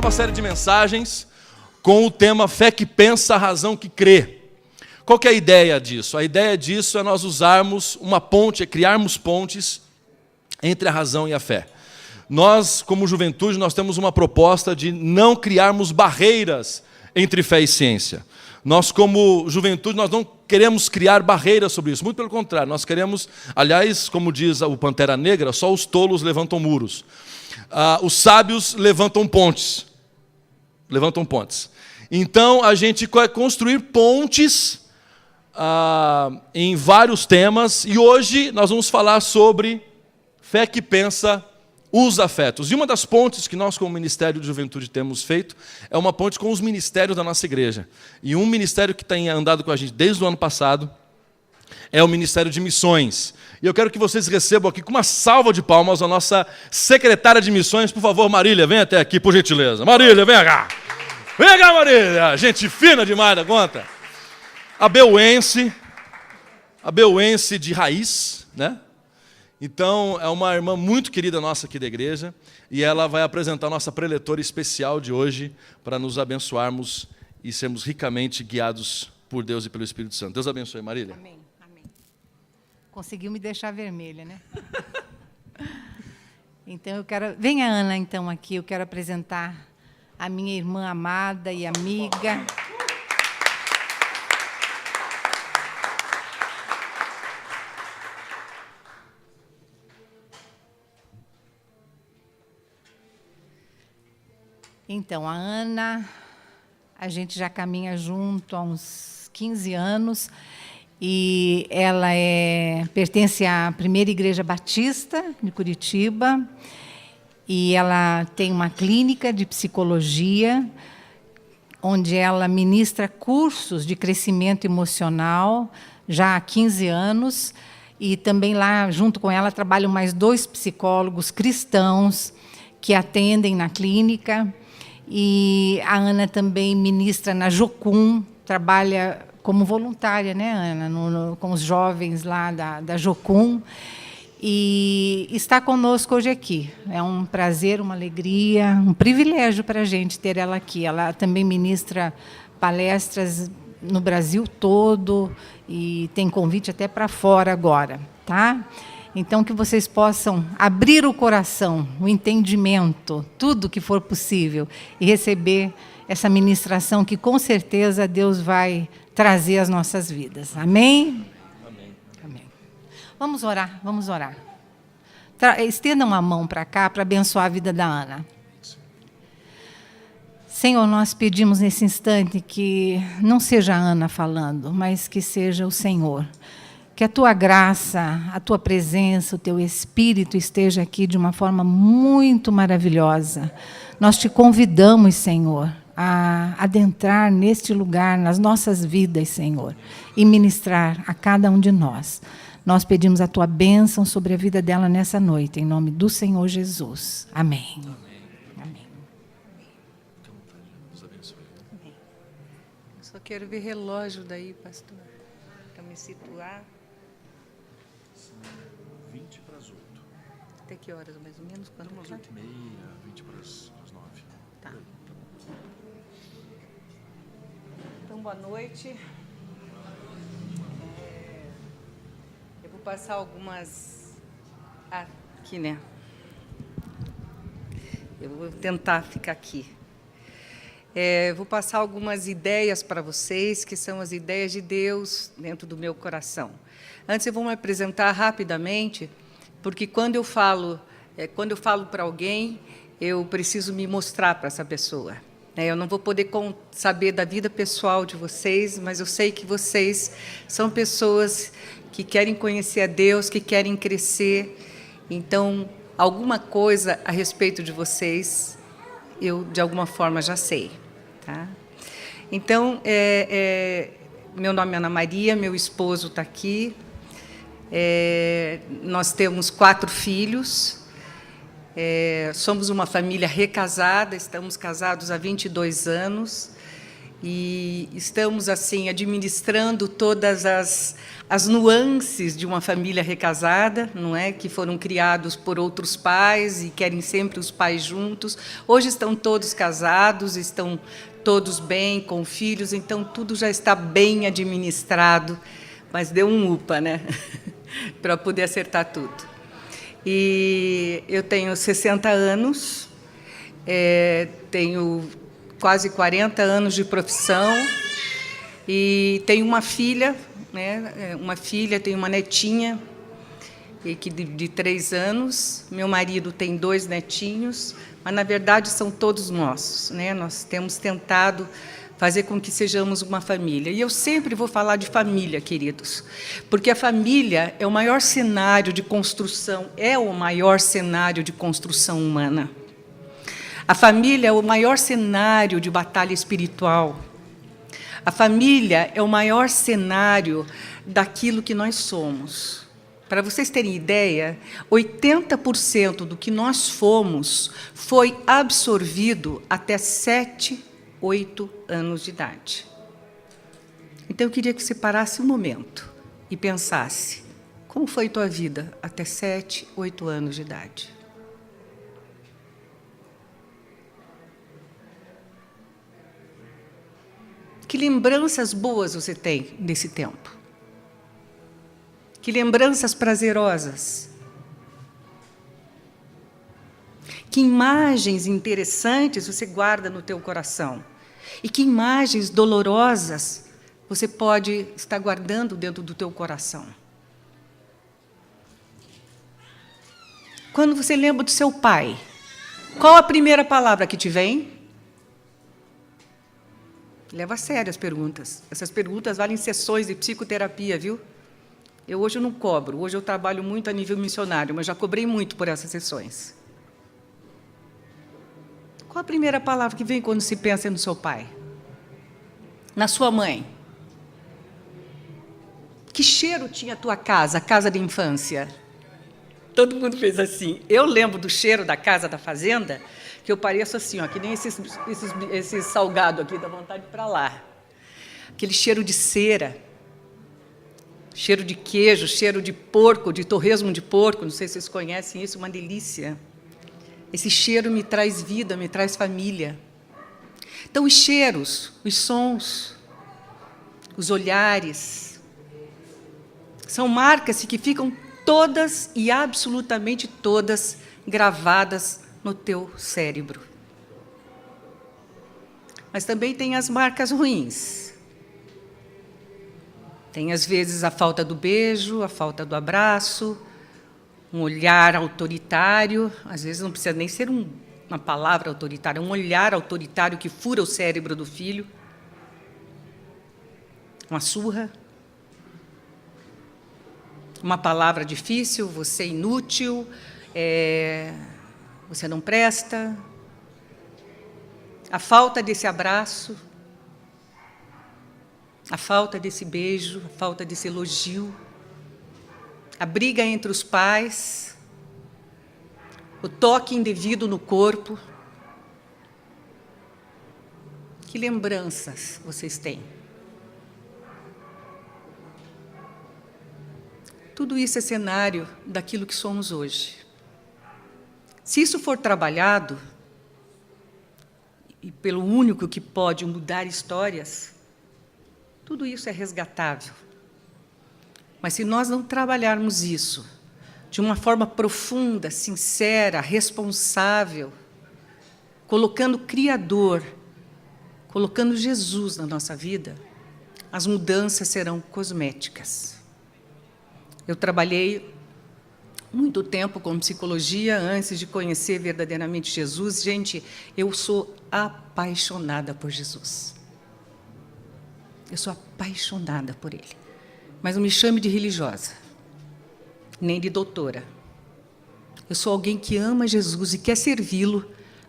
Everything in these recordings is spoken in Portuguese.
nova série de mensagens com o tema Fé que pensa, razão que crê. Qual que é a ideia disso? A ideia disso é nós usarmos uma ponte, é criarmos pontes entre a razão e a fé. Nós, como juventude, nós temos uma proposta de não criarmos barreiras entre fé e ciência. Nós, como juventude, nós não queremos criar barreiras sobre isso. Muito pelo contrário, nós queremos, aliás, como diz o Pantera Negra, só os tolos levantam muros. Os sábios levantam pontes. Levantam pontes. Então, a gente vai construir pontes em vários temas. E hoje nós vamos falar sobre fé que pensa os afetos. E uma das pontes que nós, como Ministério de Juventude, temos feito é uma ponte com os ministérios da nossa igreja. E um ministério que tem andado com a gente desde o ano passado é o Ministério de Missões. E eu quero que vocês recebam aqui com uma salva de palmas a nossa secretária de Missões. Por favor, Marília, vem até aqui, por gentileza. Marília, vem cá. Vem cá, Marília. Gente fina demais da conta. A Beuense de raiz, né? Então, é uma irmã muito querida nossa aqui da igreja, e ela vai apresentar a nossa preletora especial de hoje para nos abençoarmos e sermos ricamente guiados por Deus e pelo Espírito Santo. Deus abençoe, Marília. Amém, amém. Conseguiu me deixar vermelha, né? Então, eu quero... Venha, Ana, então, aqui. Eu quero apresentar a minha irmã amada e amiga... Então, a Ana, a gente já caminha junto há uns 15 anos, e ela pertence à Primeira Igreja Batista de Curitiba, e ela tem uma clínica de psicologia, onde ela ministra cursos de crescimento emocional, já há 15 anos, e também lá, junto com ela, trabalham mais 2 psicólogos cristãos que atendem na clínica. E a Ana também ministra na Jocum, trabalha como voluntária, né, Ana, com os jovens lá da Jocum, e está conosco hoje aqui. É um prazer, uma alegria, um privilégio para a gente ter ela aqui. Ela também ministra palestras no Brasil todo e tem convite até para fora agora, tá? Então, que vocês possam abrir o coração, o entendimento, tudo que for possível, e receber essa ministração que, com certeza, Deus vai trazer às nossas vidas. Amém? Amém. Amém. Vamos orar, vamos orar. Estendam a mão para cá para abençoar a vida da Ana. Senhor, nós pedimos nesse instante que não seja a Ana falando, mas que seja o Senhor. Que a Tua graça, a Tua presença, o Teu Espírito esteja aqui de uma forma muito maravilhosa. Nós te convidamos, Senhor, a adentrar neste lugar, nas nossas vidas, Senhor, e ministrar a cada um de nós. Nós pedimos a Tua bênção sobre a vida dela nessa noite, em nome do Senhor Jesus. Amém. Amém. Eu só quero ver relógio daí, pastor, para me situar. 20 para as 8. Até que horas, mais ou menos? Quando umas 8h30, 20 para as 9. Tá. Então, boa noite. Eu vou passar algumas... aqui, né? Eu vou tentar ficar aqui. Vou passar algumas ideias para vocês, que são as ideias de Deus dentro do meu coração. Antes, eu vou me apresentar rapidamente, porque quando eu falo para alguém, eu preciso me mostrar para essa pessoa. Eu não vou poder saber da vida pessoal de vocês, mas eu sei que vocês são pessoas que querem conhecer a Deus, que querem crescer. Então, alguma coisa a respeito de vocês, eu, de alguma forma, já sei. Tá? Então, meu nome é Ana Maria, meu esposo está aqui. Nós temos 4 filhos, somos uma família recasada, estamos casados há 22 anos, e estamos assim administrando todas as nuances de uma família recasada, não é? Que foram criados por outros pais e querem sempre os pais juntos. Hoje estão todos casados, estão todos bem, com filhos, então tudo já está bem administrado, mas deu um upa, né? Para poder acertar tudo. E eu tenho 60 anos, tenho quase 40 anos de profissão e tenho uma filha, né? Uma filha, tenho uma netinha de 3 anos. Meu marido tem 2 netinhos, mas, na verdade, são todos nossos, né? Nós temos tentado fazer com que sejamos uma família. E eu sempre vou falar de família, queridos, porque a família é o maior cenário de construção, humana. A família é o maior cenário de batalha espiritual. A família é o maior cenário daquilo que nós somos. Para vocês terem ideia, 80% do que nós fomos foi absorvido até 7, 8 anos de idade. Então, eu queria que você parasse um momento e pensasse, como foi tua vida até 7, 8 anos de idade? Que lembranças boas você tem desse tempo? Que lembranças prazerosas? Que imagens interessantes você guarda no teu coração? E que imagens dolorosas você pode estar guardando dentro do teu coração? Quando você lembra do seu pai, qual a primeira palavra que te vem? Leva a sério as perguntas. Essas perguntas valem sessões de psicoterapia, viu? Hoje eu não cobro, hoje eu trabalho muito a nível missionário, mas já cobrei muito por essas sessões. Qual a primeira palavra que vem quando se pensa no seu pai? Na sua mãe? Que cheiro tinha a tua casa, a casa de infância? Todo mundo fez assim. Eu lembro do cheiro da casa da fazenda, que eu pareço assim, ó, que nem esse salgado aqui, dá vontade de ir para lá. Aquele cheiro de cera, cheiro de queijo, cheiro de porco, de torresmo de porco, não sei se vocês conhecem isso, uma delícia. Esse cheiro me traz vida, me traz família. Então, os cheiros, os sons, os olhares, são marcas que ficam todas e absolutamente todas gravadas no teu cérebro. Mas também tem as marcas ruins. Tem, às vezes, a falta do beijo, a falta do abraço, um olhar autoritário, às vezes não precisa nem ser uma palavra autoritária, um olhar autoritário que fura o cérebro do filho, uma surra, uma palavra difícil, você é inútil, você não presta, a falta desse abraço, a falta desse beijo, a falta desse elogio, a briga entre os pais, o toque indevido no corpo. Que lembranças vocês têm? Tudo isso é cenário daquilo que somos hoje. Se isso for trabalhado, e pelo único que pode mudar histórias, tudo isso é resgatável. Mas se nós não trabalharmos isso de uma forma profunda, sincera, responsável, colocando o Criador, colocando Jesus na nossa vida, as mudanças serão cosméticas. Eu trabalhei muito tempo com psicologia antes de conhecer verdadeiramente Jesus. Gente, eu sou apaixonada por Jesus. Eu sou apaixonada por Ele. Mas não me chame de religiosa, nem de doutora. Eu sou alguém que ama Jesus e quer servi-lo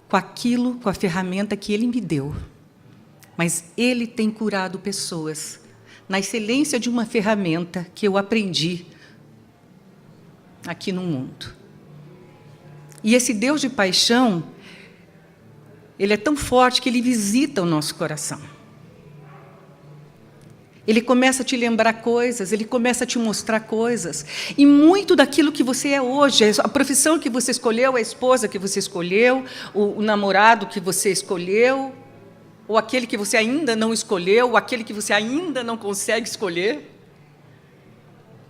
com a ferramenta que Ele me deu. Mas Ele tem curado pessoas na excelência de uma ferramenta que eu aprendi aqui no mundo. E esse Deus de paixão, Ele é tão forte que Ele visita o nosso coração. Ele começa a te lembrar coisas, ele começa a te mostrar coisas. E muito daquilo que você é hoje, a profissão que você escolheu, a esposa que você escolheu, o namorado que você escolheu, ou aquele que você ainda não escolheu, ou aquele que você ainda não consegue escolher,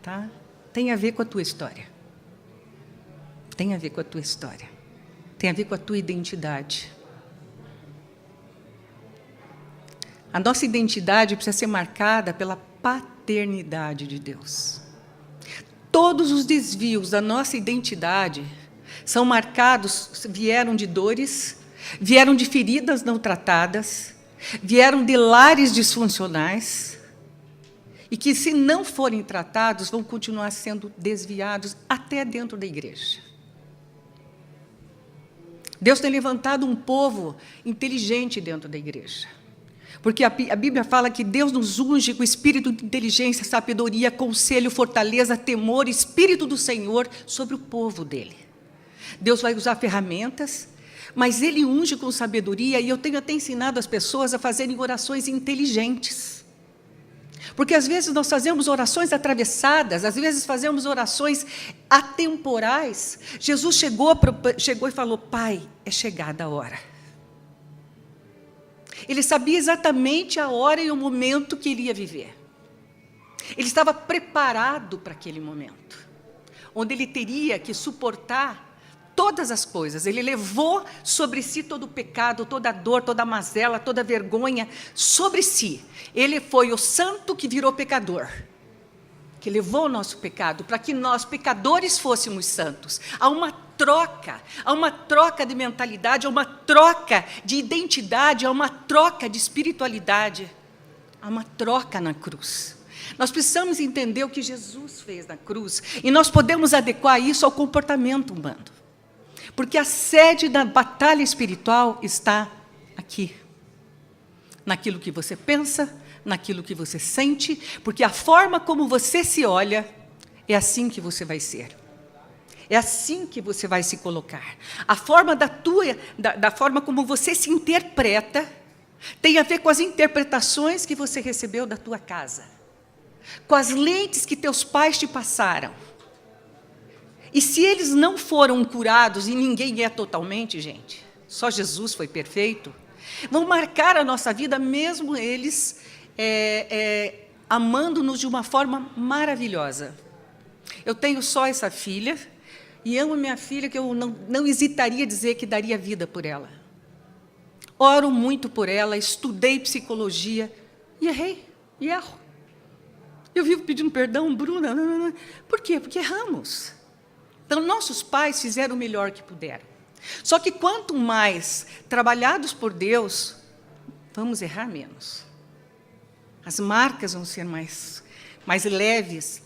tá? Tem a ver com a tua história. Tem a ver com a tua história. Tem a ver com a tua identidade. A nossa identidade precisa ser marcada pela paternidade de Deus. Todos os desvios da nossa identidade são marcados, vieram de dores, vieram de feridas não tratadas, vieram de lares disfuncionais, e que, se não forem tratados, vão continuar sendo desviados até dentro da igreja. Deus tem levantado um povo inteligente dentro da igreja. Porque a Bíblia fala que Deus nos unge com espírito de inteligência, sabedoria, conselho, fortaleza, temor, espírito do Senhor sobre o povo dele. Deus vai usar ferramentas, mas ele unge com sabedoria, e eu tenho até ensinado as pessoas a fazerem orações inteligentes. Porque às vezes nós fazemos orações atravessadas, às vezes fazemos orações atemporais. Jesus chegou e falou: Pai, é chegada a hora. Ele sabia exatamente a hora e o momento que ele ia viver. Ele estava preparado para aquele momento, onde ele teria que suportar todas as coisas. Ele levou sobre si todo o pecado, toda a dor, toda a mazela, toda a vergonha sobre si. Ele foi o santo que virou pecador, que levou o nosso pecado, para que nós, pecadores, fôssemos santos. Há uma troca de mentalidade, há uma troca de identidade, há uma troca de espiritualidade, há uma troca na cruz. Nós precisamos entender o que Jesus fez na cruz, e nós podemos adequar isso ao comportamento humano. Porque a sede da batalha espiritual está aqui, naquilo que você pensa, naquilo que você sente, porque a forma como você se olha, é assim que você vai ser. É assim que você vai se colocar. A forma da forma como você se interpreta tem a ver com as interpretações que você recebeu da tua casa, com as lentes que teus pais te passaram. E se eles não foram curados, e ninguém é totalmente, gente, só Jesus foi perfeito, vão marcar a nossa vida, mesmo eles amando-nos de uma forma maravilhosa. Eu tenho só essa filha, e amo minha filha, que eu não hesitaria dizer que daria vida por ela. Oro muito por ela, estudei psicologia, e errei, e erro. Eu vivo pedindo perdão, Bruna. Não. Por quê? Porque erramos. Então, nossos pais fizeram o melhor que puderam. Só que quanto mais trabalhados por Deus, vamos errar menos. As marcas vão ser mais leves,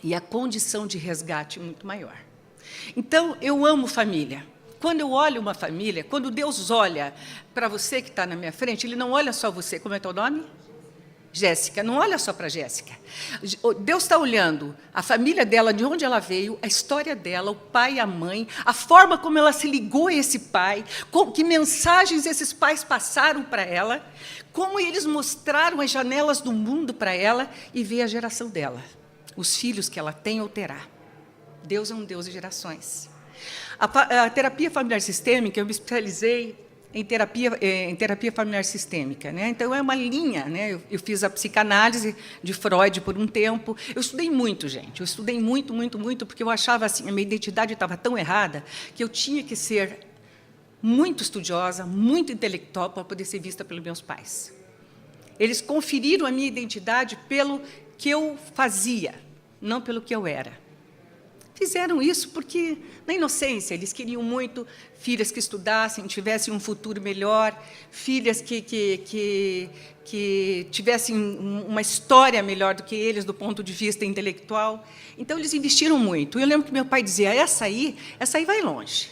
e a condição de resgate muito maior. Então, eu amo família. Quando eu olho uma família, quando Deus olha para você que está na minha frente, Ele não olha só você. Como é teu nome? Jéssica. Não olha só para Jéssica. Deus está olhando a família dela, de onde ela veio, a história dela, o pai e a mãe, a forma como ela se ligou a esse pai, que mensagens esses pais passaram para ela, como eles mostraram as janelas do mundo para ela, e vê a geração dela, os filhos que ela tem ou terá. Deus é um Deus de gerações. A terapia familiar sistêmica, eu me especializei em terapia familiar sistêmica, né? Então, é uma linha, né? Eu fiz a psicanálise de Freud por um tempo. Eu estudei muito, gente. Eu estudei muito, porque eu achava assim, a minha identidade estava tão errada que eu tinha que ser muito estudiosa, muito intelectual para poder ser vista pelos meus pais. Eles conferiram a minha identidade pelo que eu fazia, não pelo que eu era. Fizeram isso porque, na inocência, eles queriam muito filhas que estudassem, tivessem um futuro melhor, filhas que tivessem uma história melhor do que eles, do ponto de vista intelectual. Então, eles investiram muito. Eu lembro que meu pai dizia: essa aí vai longe.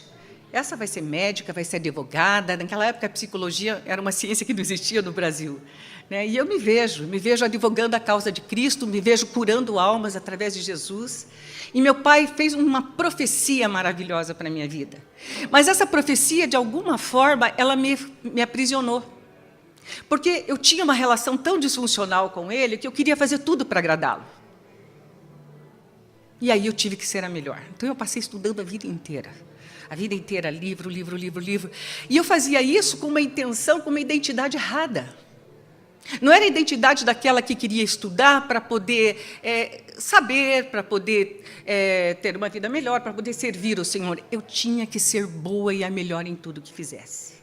Essa vai ser médica, vai ser advogada. Naquela época, a psicologia era uma ciência que não existia no Brasil. Né? E eu me vejo advogando a causa de Cristo, me vejo curando almas através de Jesus. E meu pai fez uma profecia maravilhosa para a minha vida. Mas essa profecia, de alguma forma, ela me aprisionou. Porque eu tinha uma relação tão disfuncional com ele que eu queria fazer tudo para agradá-lo. E aí eu tive que ser a melhor. Então eu passei estudando a vida inteira. A vida inteira, livro, livro, livro, livro. E eu fazia isso com uma intenção, com uma identidade errada. Não era a identidade daquela que queria estudar para poder saber, para poder ter uma vida melhor, para poder servir o Senhor. Eu tinha que ser boa e a melhor em tudo que fizesse.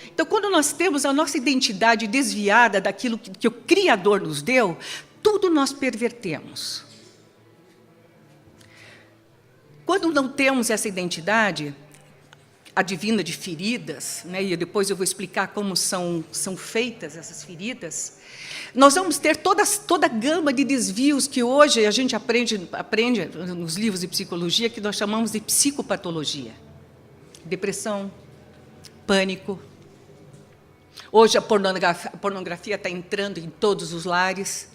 Então, quando nós temos a nossa identidade desviada daquilo que o Criador nos deu, tudo nós pervertemos. Quando não temos essa identidade, advinda de feridas, né, e depois eu vou explicar como são feitas essas feridas, nós vamos ter toda a gama de desvios que hoje a gente aprende nos livros de psicologia, que nós chamamos de psicopatologia. Depressão, pânico. Hoje a pornografia está entrando em todos os lares.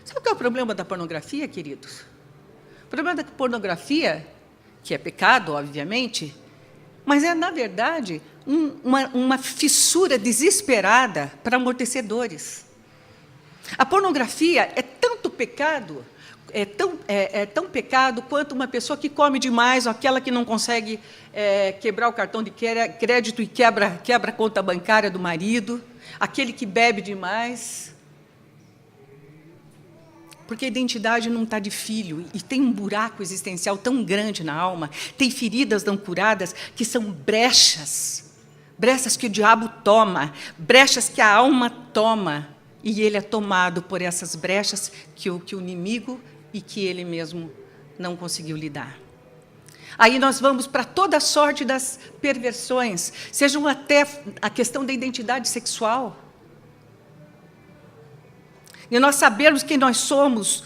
Sabe o que é o problema da pornografia, queridos? O problema da pornografia, que é pecado, obviamente, mas é, na verdade, uma fissura desesperada para amortecedores. A pornografia é tanto pecado, é tão pecado quanto uma pessoa que come demais, ou aquela que não consegue quebrar o cartão de crédito e quebra a conta bancária do marido, aquele que bebe demais. Porque a identidade não está de filho, e tem um buraco existencial tão grande na alma, tem feridas não curadas, que são brechas que o diabo toma, brechas que a alma toma, e ele é tomado por essas brechas que o inimigo e que ele mesmo não conseguiu lidar. Aí nós vamos para toda a sorte das perversões, sejam até a questão da identidade sexual. E nós sabermos quem nós somos,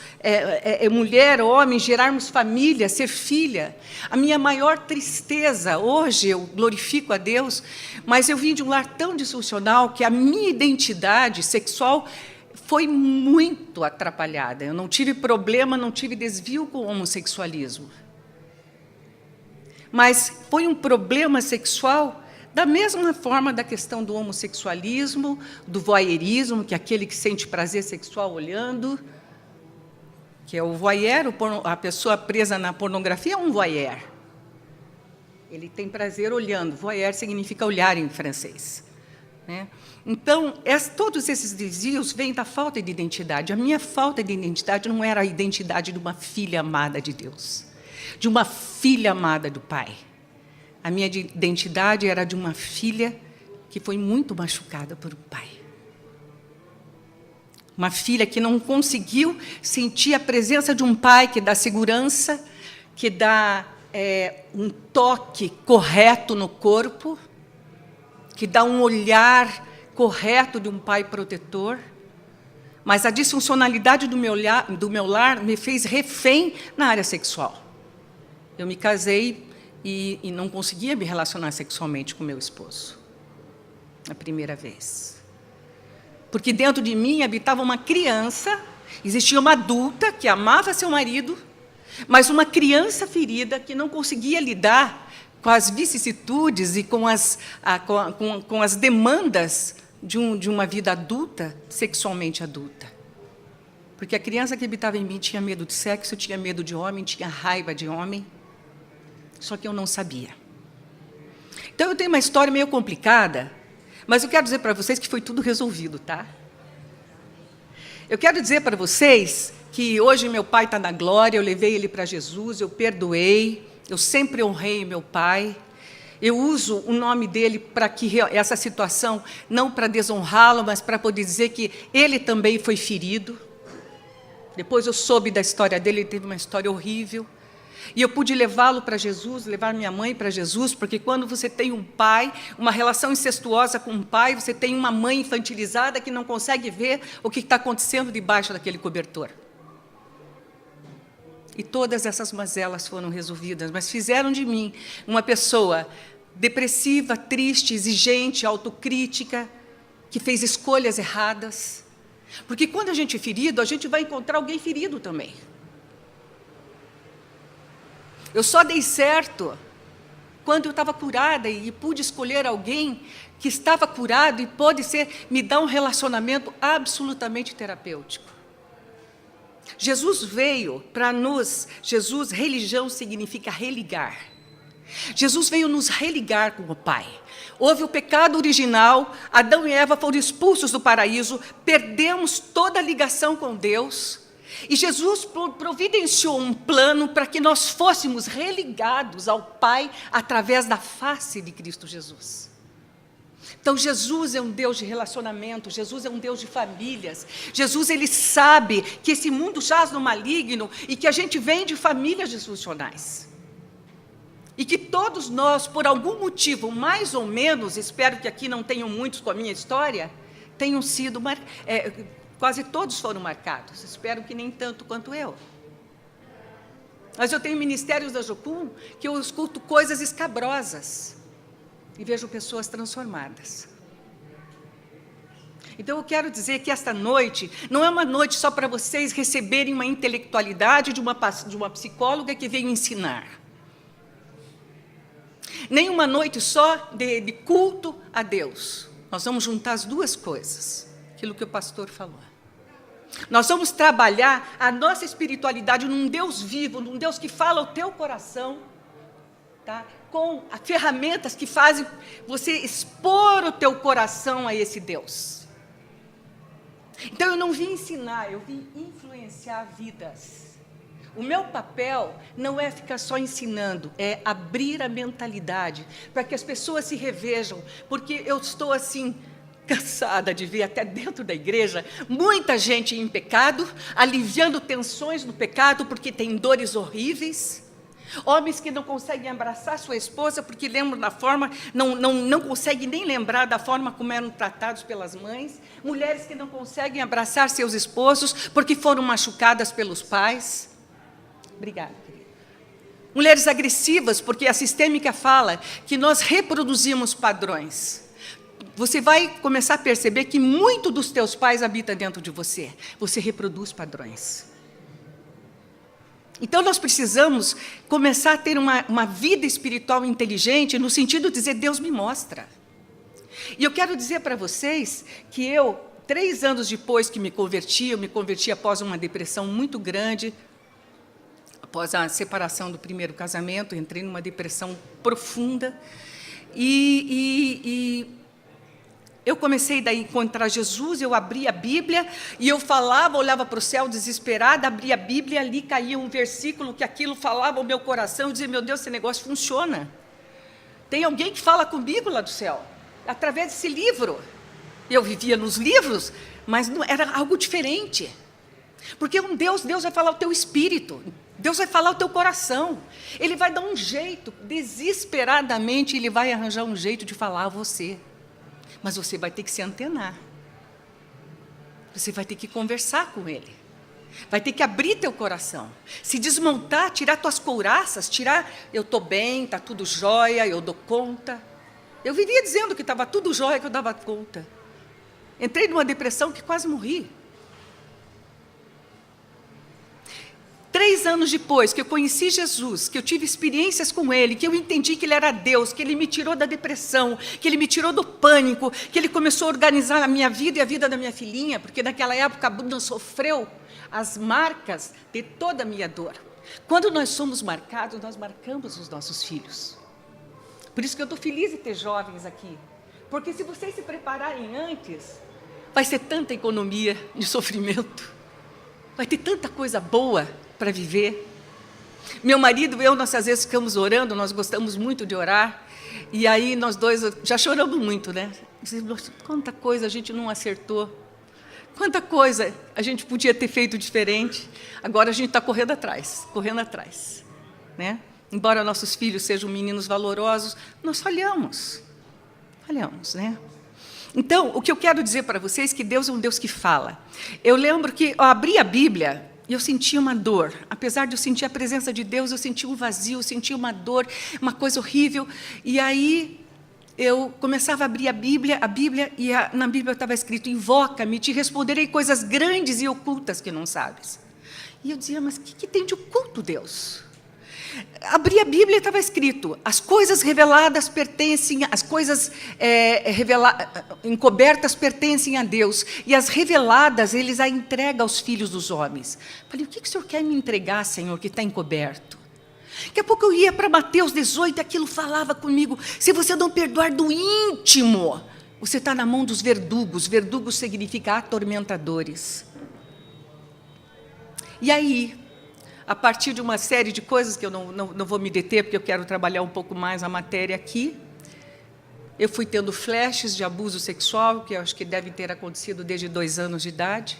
mulher, homem, gerarmos família, ser filha. A minha maior tristeza, hoje eu glorifico a Deus, mas eu vim de um lar tão disfuncional que a minha identidade sexual foi muito atrapalhada. Eu não tive problema, não tive desvio com o homossexualismo. Mas foi um problema sexual da mesma forma da questão do homossexualismo, do voyeurismo, que é aquele que sente prazer sexual olhando, que é o voyeur, a pessoa presa na pornografia é um voyeur. Ele tem prazer olhando. Voyeur significa olhar em francês, né? Então, todos esses desvios vêm da falta de identidade. A minha falta de identidade não era a identidade de uma filha amada de Deus, de uma filha amada do Pai. A minha identidade era de uma filha que foi muito machucada por um pai. Uma filha que não conseguiu sentir a presença de um pai que dá segurança, que dá um toque correto no corpo, que dá um olhar correto de um pai protetor. Mas a disfuncionalidade do meu lar me fez refém na área sexual. Eu me casei e não conseguia me relacionar sexualmente com meu esposo, a primeira vez. Porque dentro de mim habitava uma criança, existia uma adulta que amava seu marido, mas uma criança ferida que não conseguia lidar com as vicissitudes e com as demandas de uma vida adulta, sexualmente adulta. Porque a criança que habitava em mim tinha medo de sexo, tinha medo de homem, tinha raiva de homem, só que eu não sabia. Então, eu tenho uma história meio complicada, mas eu quero dizer para vocês que foi tudo resolvido, tá? Eu quero dizer para vocês que hoje meu pai está na glória, eu levei ele para Jesus, eu perdoei, eu sempre honrei meu pai, eu uso o nome dele para que essa situação, não para desonrá-lo, mas para poder dizer que ele também foi ferido. Depois eu soube da história dele, ele teve uma história horrível. E eu pude levá-lo para Jesus, levar minha mãe para Jesus, porque quando você tem um pai, uma relação incestuosa com um pai, você tem uma mãe infantilizada que não consegue ver o que está acontecendo debaixo daquele cobertor. E todas essas mazelas foram resolvidas, mas fizeram de mim uma pessoa depressiva, triste, exigente, autocrítica, que fez escolhas erradas. Porque quando a gente é ferido, a gente vai encontrar alguém ferido também. Eu só dei certo quando eu estava curada e pude escolher alguém que estava curado e pôde me dar um relacionamento absolutamente terapêutico. Jesus veio para religião significa religar. Jesus veio nos religar com o Pai. Houve o pecado original, Adão e Eva foram expulsos do paraíso, perdemos toda a ligação com Deus, e Jesus providenciou um plano para que nós fôssemos religados ao Pai através da face de Cristo Jesus. Então, Jesus é um Deus de relacionamento, Jesus é um Deus de famílias. Jesus, Ele sabe que esse mundo jaz no maligno e que a gente vem de famílias disfuncionais. E que todos nós, por algum motivo, mais ou menos, espero que aqui não tenham muitos com a minha história, tenham sido, quase todos foram marcados, espero que nem tanto quanto eu. Mas eu tenho ministérios da Jocum que eu escuto coisas escabrosas e vejo pessoas transformadas. Então eu quero dizer que esta noite não é uma noite só para vocês receberem uma intelectualidade de uma psicóloga que veio ensinar. Nem uma noite só de culto a Deus. Nós vamos juntar as duas coisas, aquilo que o pastor falou. Nós vamos trabalhar a nossa espiritualidade num Deus vivo, num Deus que fala ao teu coração, tá? Com as ferramentas que fazem você expor o teu coração a esse Deus. Então eu não vim ensinar, eu vim influenciar vidas. O meu papel não é ficar só ensinando, é abrir a mentalidade para que as pessoas se revejam, porque eu estou assim cansada de ver até dentro da igreja muita gente em pecado, aliviando tensões no pecado porque tem dores horríveis. Homens que não conseguem abraçar sua esposa porque lembram da forma, não conseguem nem lembrar da forma como eram tratados pelas mães. Mulheres que não conseguem abraçar seus esposos porque foram machucadas pelos pais. Obrigada, querida. Mulheres agressivas, porque a sistêmica fala que nós reproduzimos padrões. Você vai começar a perceber que muito dos teus pais habita dentro de você. Você reproduz padrões. Então, nós precisamos começar a ter uma vida espiritual inteligente, no sentido de dizer, Deus me mostra. E eu quero dizer para vocês que 3 anos depois que eu me converti após uma depressão muito grande, após a separação do primeiro casamento, entrei numa depressão profunda, e eu comecei daí a encontrar Jesus, eu abri a Bíblia, e eu falava, olhava para o céu desesperada, abria a Bíblia, ali caía um versículo que aquilo falava ao meu coração, eu dizia, meu Deus, esse negócio funciona. Tem alguém que fala comigo lá do céu, através desse livro. Eu vivia nos livros, mas não, era algo diferente. Porque Deus vai falar o teu espírito, Deus vai falar o teu coração. Ele vai dar um jeito, desesperadamente, Ele vai arranjar um jeito de falar a você. Mas você vai ter que se antenar. Você vai ter que conversar com Ele. Vai ter que abrir teu coração. Se desmontar, tirar tuas couraças, eu estou bem, está tudo jóia, eu dou conta. Eu vivia dizendo que estava tudo jóia, que eu dava conta. Entrei numa depressão que quase morri. 3 anos depois que eu conheci Jesus, que eu tive experiências com Ele, que eu entendi que Ele era Deus, que Ele me tirou da depressão, que Ele me tirou do pânico, que Ele começou a organizar a minha vida e a vida da minha filhinha, porque naquela época a Bruna sofreu as marcas de toda a minha dor. Quando nós somos marcados, nós marcamos os nossos filhos. Por isso que eu estou feliz de ter jovens aqui, porque se vocês se prepararem antes, vai ser tanta economia de sofrimento, vai ter tanta coisa boa para viver. Meu marido e eu, nós às vezes ficamos orando, nós gostamos muito de orar, e aí nós dois já choramos muito, né? Quanta coisa a gente não acertou, quanta coisa a gente podia ter feito diferente, agora a gente está correndo atrás, né? Embora nossos filhos sejam meninos valorosos, nós falhamos, né? Então, o que eu quero dizer para vocês é que Deus é um Deus que fala. Eu lembro que eu abri a Bíblia e eu sentia uma dor. Apesar de eu sentir a presença de Deus, eu sentia um vazio, eu sentia uma dor, uma coisa horrível. E aí eu começava a abrir a Bíblia e na Bíblia estava escrito, invoca-me, te responderei coisas grandes e ocultas que não sabes. E eu dizia, mas o que tem de oculto, Deus? Abri a Bíblia e estava escrito: as coisas reveladas pertencem, as coisas encobertas pertencem a Deus, e as reveladas eles a entregam aos filhos dos homens. Falei: o que o Senhor quer me entregar, Senhor, que está encoberto? Daqui a pouco eu ia para Mateus 18, aquilo falava comigo: se você não perdoar do íntimo, você está na mão dos verdugos. Verdugos significa atormentadores. E aí, a partir de uma série de coisas que eu não vou me deter, porque eu quero trabalhar um pouco mais a matéria aqui, eu fui tendo flashes de abuso sexual, que eu acho que deve ter acontecido desde 2 anos de idade.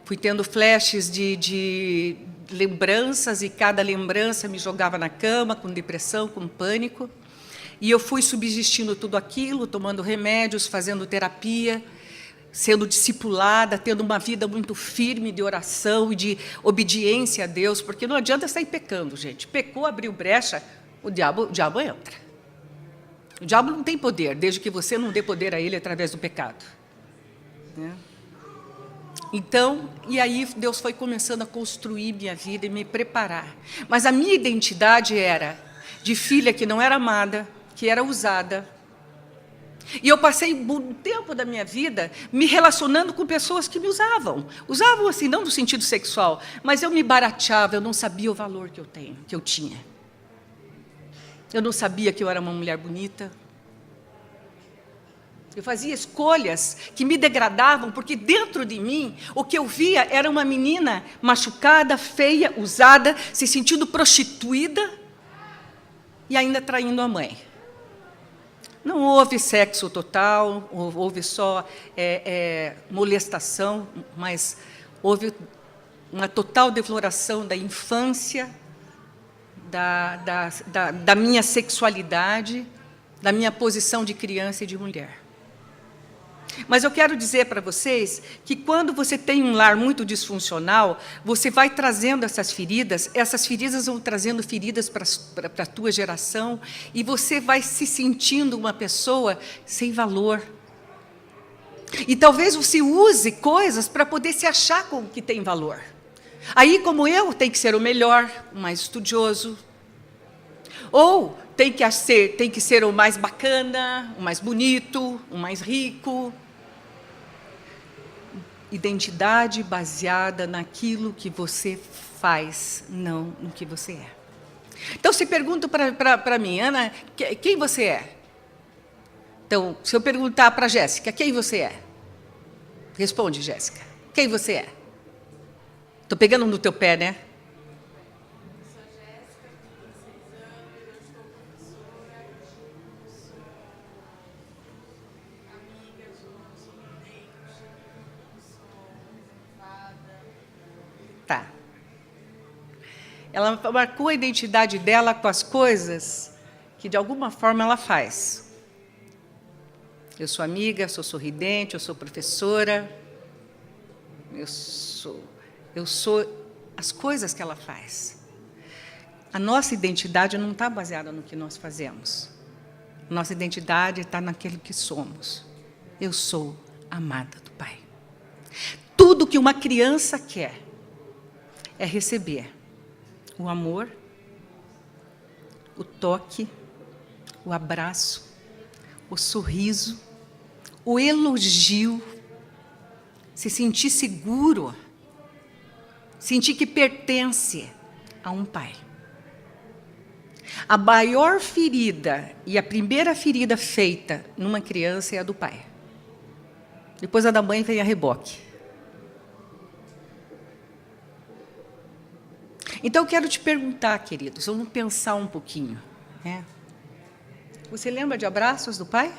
Fui tendo flashes de lembranças, e cada lembrança me jogava na cama, com depressão, com pânico. E eu fui subsistindo tudo aquilo, tomando remédios, fazendo terapia, sendo discipulada, tendo uma vida muito firme de oração e de obediência a Deus, porque não adianta sair pecando, gente. Pecou, abriu brecha, o diabo entra. O diabo não tem poder, desde que você não dê poder a ele através do pecado. Né? Então, e aí Deus foi começando a construir minha vida e me preparar. Mas a minha identidade era de filha que não era amada, que era usada. E eu passei um tempo da minha vida me relacionando com pessoas que me usavam. Usavam assim, não no sentido sexual, mas eu me barateava, eu não sabia o valor que eu tinha. Eu não sabia que eu era uma mulher bonita. Eu fazia escolhas que me degradavam, porque dentro de mim, o que eu via era uma menina machucada, feia, usada, se sentindo prostituída e ainda traindo a mãe. Não houve sexo total, houve só molestação, mas houve uma total defloração da infância, da minha sexualidade, da minha posição de criança e de mulher. Mas eu quero dizer para vocês que quando você tem um lar muito disfuncional, você vai trazendo essas feridas vão trazendo feridas para a tua geração, e você vai se sentindo uma pessoa sem valor. E talvez você use coisas para poder se achar com que tem valor. Aí, como eu, tem que ser o melhor, o mais estudioso, ou tem que ser o mais bacana, o mais bonito, o mais rico. Identidade baseada naquilo que você faz, não no que você é. Então, se perguntam para mim: Ana, quem você é? Então, se eu perguntar para a Jéssica: quem você é? Responde, Jéssica: quem você é? Estou pegando no teu pé, né? Tá. Ela marcou a identidade dela com as coisas que, de alguma forma, ela faz. Eu sou amiga, sou sorridente, eu sou professora, eu sou as coisas que ela faz. A nossa identidade não está baseada no que nós fazemos. Nossa identidade está naquilo que somos. Eu sou amada do Pai. Tudo que uma criança quer é receber o amor, o toque, o abraço, o sorriso, o elogio, se sentir seguro, sentir que pertence a um pai. A maior ferida e a primeira ferida feita numa criança é a do pai. Depois a da mãe vem a reboque. Então, eu quero te perguntar, queridos, vamos pensar um pouquinho. Né? Você lembra de abraços do Pai?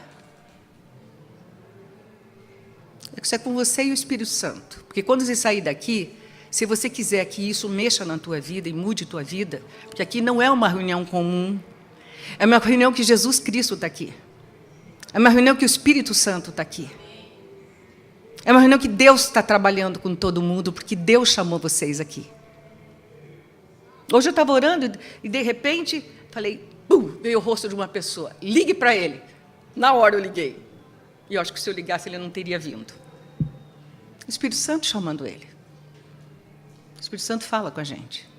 Isso é com você e o Espírito Santo. Porque quando você sair daqui, se você quiser que isso mexa na tua vida e mude tua vida, porque aqui não é uma reunião comum, é uma reunião que Jesus Cristo está aqui. É uma reunião que o Espírito Santo está aqui. É uma reunião que Deus está trabalhando com todo mundo, porque Deus chamou vocês aqui. Hoje eu estava orando e, de repente, falei, veio o rosto de uma pessoa. Ligue para ele. Na hora eu liguei. E eu acho que se eu ligasse, ele não teria vindo. O Espírito Santo chamando ele. O Espírito Santo fala com a gente.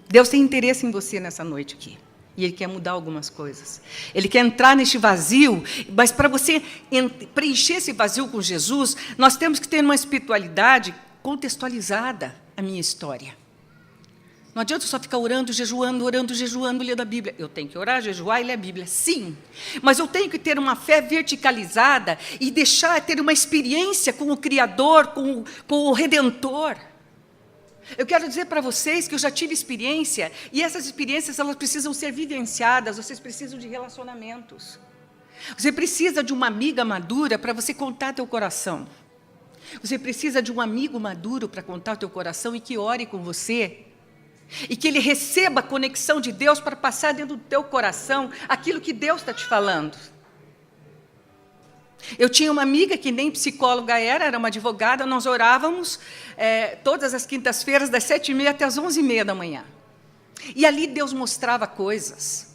Deus tem interesse em você nessa noite aqui. E Ele quer mudar algumas coisas. Ele quer entrar neste vazio, mas para você preencher esse vazio com Jesus, nós temos que ter uma espiritualidade contextualizada à minha história. Não adianta só ficar orando, jejuando, lendo a Bíblia. Eu tenho que orar, jejuar e ler a Bíblia, sim. Mas eu tenho que ter uma fé verticalizada e ter uma experiência com o Criador, com o Redentor. Eu quero dizer para vocês que eu já tive experiência, e essas experiências elas precisam ser vivenciadas, vocês precisam de relacionamentos. Você precisa de uma amiga madura para você contar teu coração. Você precisa de um amigo maduro para contar teu coração e que ore com você. E que ele receba a conexão de Deus para passar dentro do teu coração aquilo que Deus está te falando. Eu tinha uma amiga que nem psicóloga era uma advogada, nós orávamos todas as quintas-feiras, das 7h30 até as 11h30 da manhã. E ali Deus mostrava coisas.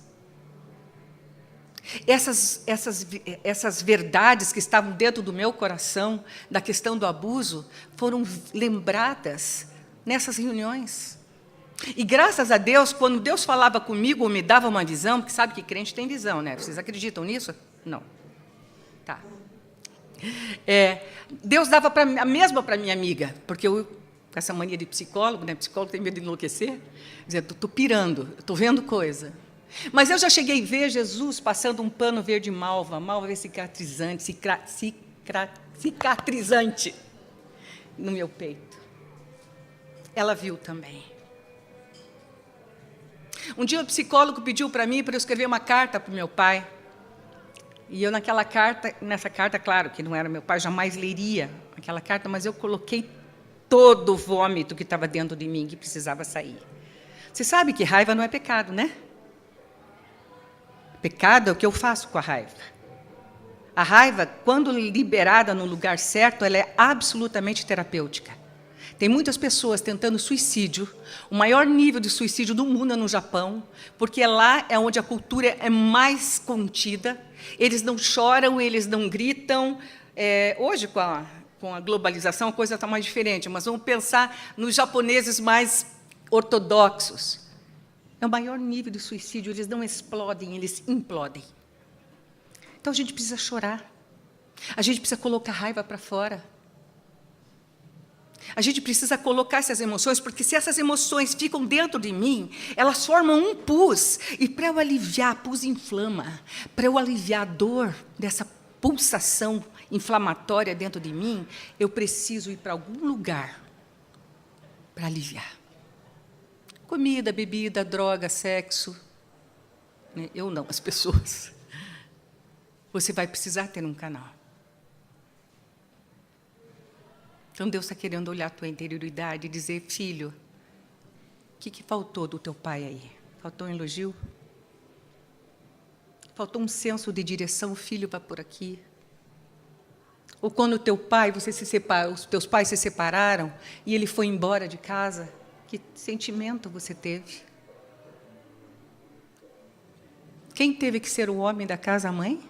Essas verdades que estavam dentro do meu coração, da questão do abuso, foram lembradas nessas reuniões. E graças a Deus, quando Deus falava comigo ou me dava uma visão, porque sabe que crente tem visão, né? Vocês acreditam nisso? Não. Tá. Deus dava a mesma para minha amiga, porque eu, com essa mania de psicólogo, né? Psicólogo tem medo de enlouquecer, dizia, estou pirando, estou vendo coisa. Mas eu já cheguei a ver Jesus passando um pano verde malva cicatrizante no meu peito. Ela viu também. Um dia o psicólogo pediu para mim para eu escrever uma carta para o meu pai. E eu nessa carta, claro, que não era meu pai, jamais leria aquela carta, mas eu coloquei todo o vômito que estava dentro de mim, que precisava sair. Você sabe que raiva não é pecado, né? Pecado é o que eu faço com a raiva. A raiva, quando liberada no lugar certo, ela é absolutamente terapêutica. Tem muitas pessoas tentando suicídio. O maior nível de suicídio do mundo é no Japão, porque lá é onde a cultura é mais contida. Eles não choram, eles não gritam. Hoje, com a globalização, a coisa está mais diferente, mas vamos pensar nos japoneses mais ortodoxos. É o maior nível de suicídio, eles não explodem, eles implodem. Então, a gente precisa chorar. A gente precisa colocar a raiva para fora. A gente precisa colocar essas emoções, porque se essas emoções ficam dentro de mim, elas formam um pus. E para eu aliviar, pus inflama, para eu aliviar a dor dessa pulsação inflamatória dentro de mim, eu preciso ir para algum lugar para aliviar. Comida, bebida, droga, sexo. Eu não, as pessoas. Você vai precisar ter um canal. Então, Deus está querendo olhar a tua interioridade e dizer, filho, o que faltou do teu pai aí? Faltou um elogio? Faltou um senso de direção, filho, vá por aqui? Ou quando o teu pai, os teus pais se separaram e ele foi embora de casa, que sentimento você teve? Quem teve que ser o homem da casa, a mãe?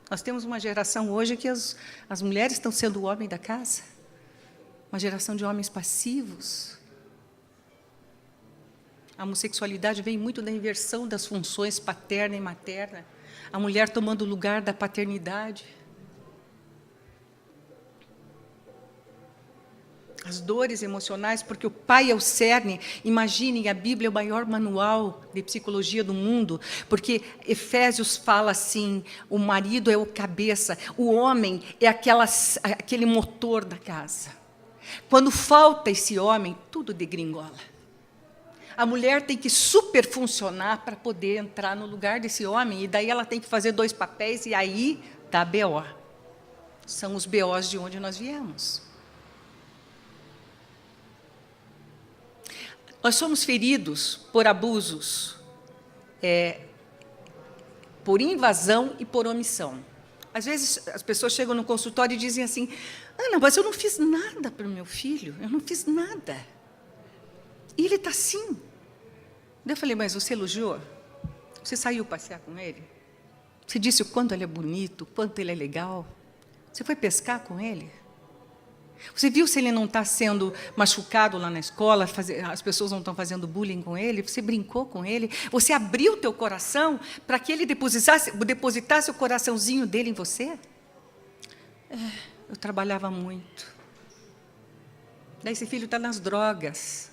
Nós temos uma geração hoje que as mulheres estão sendo o homem da casa. Uma geração de homens passivos. A homossexualidade vem muito da inversão das funções paterna e materna. A mulher tomando o lugar da paternidade. As dores emocionais, porque o pai é o cerne. Imaginem, a Bíblia é o maior manual de psicologia do mundo, porque Efésios fala assim, o marido é o cabeça, o homem é aquele motor da casa. Quando falta esse homem, tudo degringola. A mulher tem que superfuncionar para poder entrar no lugar desse homem, e daí ela tem que fazer 2 papéis, e aí dá BO. São os BOs de onde nós viemos. Nós somos feridos por abusos, por invasão e por omissão. Às vezes, as pessoas chegam no consultório e dizem assim, Ana, mas eu não fiz nada para o meu filho, eu não fiz nada. E ele está assim. Eu falei, mas você elogiou? Você saiu passear com ele? Você disse o quanto ele é bonito, o quanto ele é legal? Você foi pescar com ele? Você viu se ele não está sendo machucado lá na escola, as pessoas não estão fazendo bullying com ele? Você brincou com ele? Você abriu o teu coração para que ele depositasse o coraçãozinho dele em você? Eu trabalhava muito. Daí esse filho está nas drogas,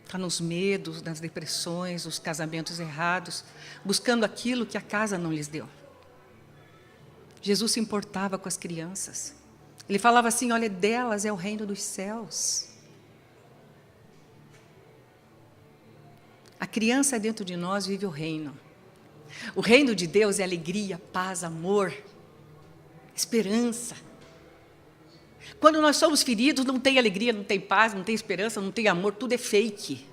está nos medos, nas depressões, nos casamentos errados, buscando aquilo que a casa não lhes deu. Jesus se importava com as crianças. Ele falava assim, olha, delas é o reino dos céus. A criança dentro de nós vive o reino. O reino de Deus é alegria, paz, amor, esperança. Quando nós somos feridos, não tem alegria, não tem paz, não tem esperança, não tem amor, tudo é fake.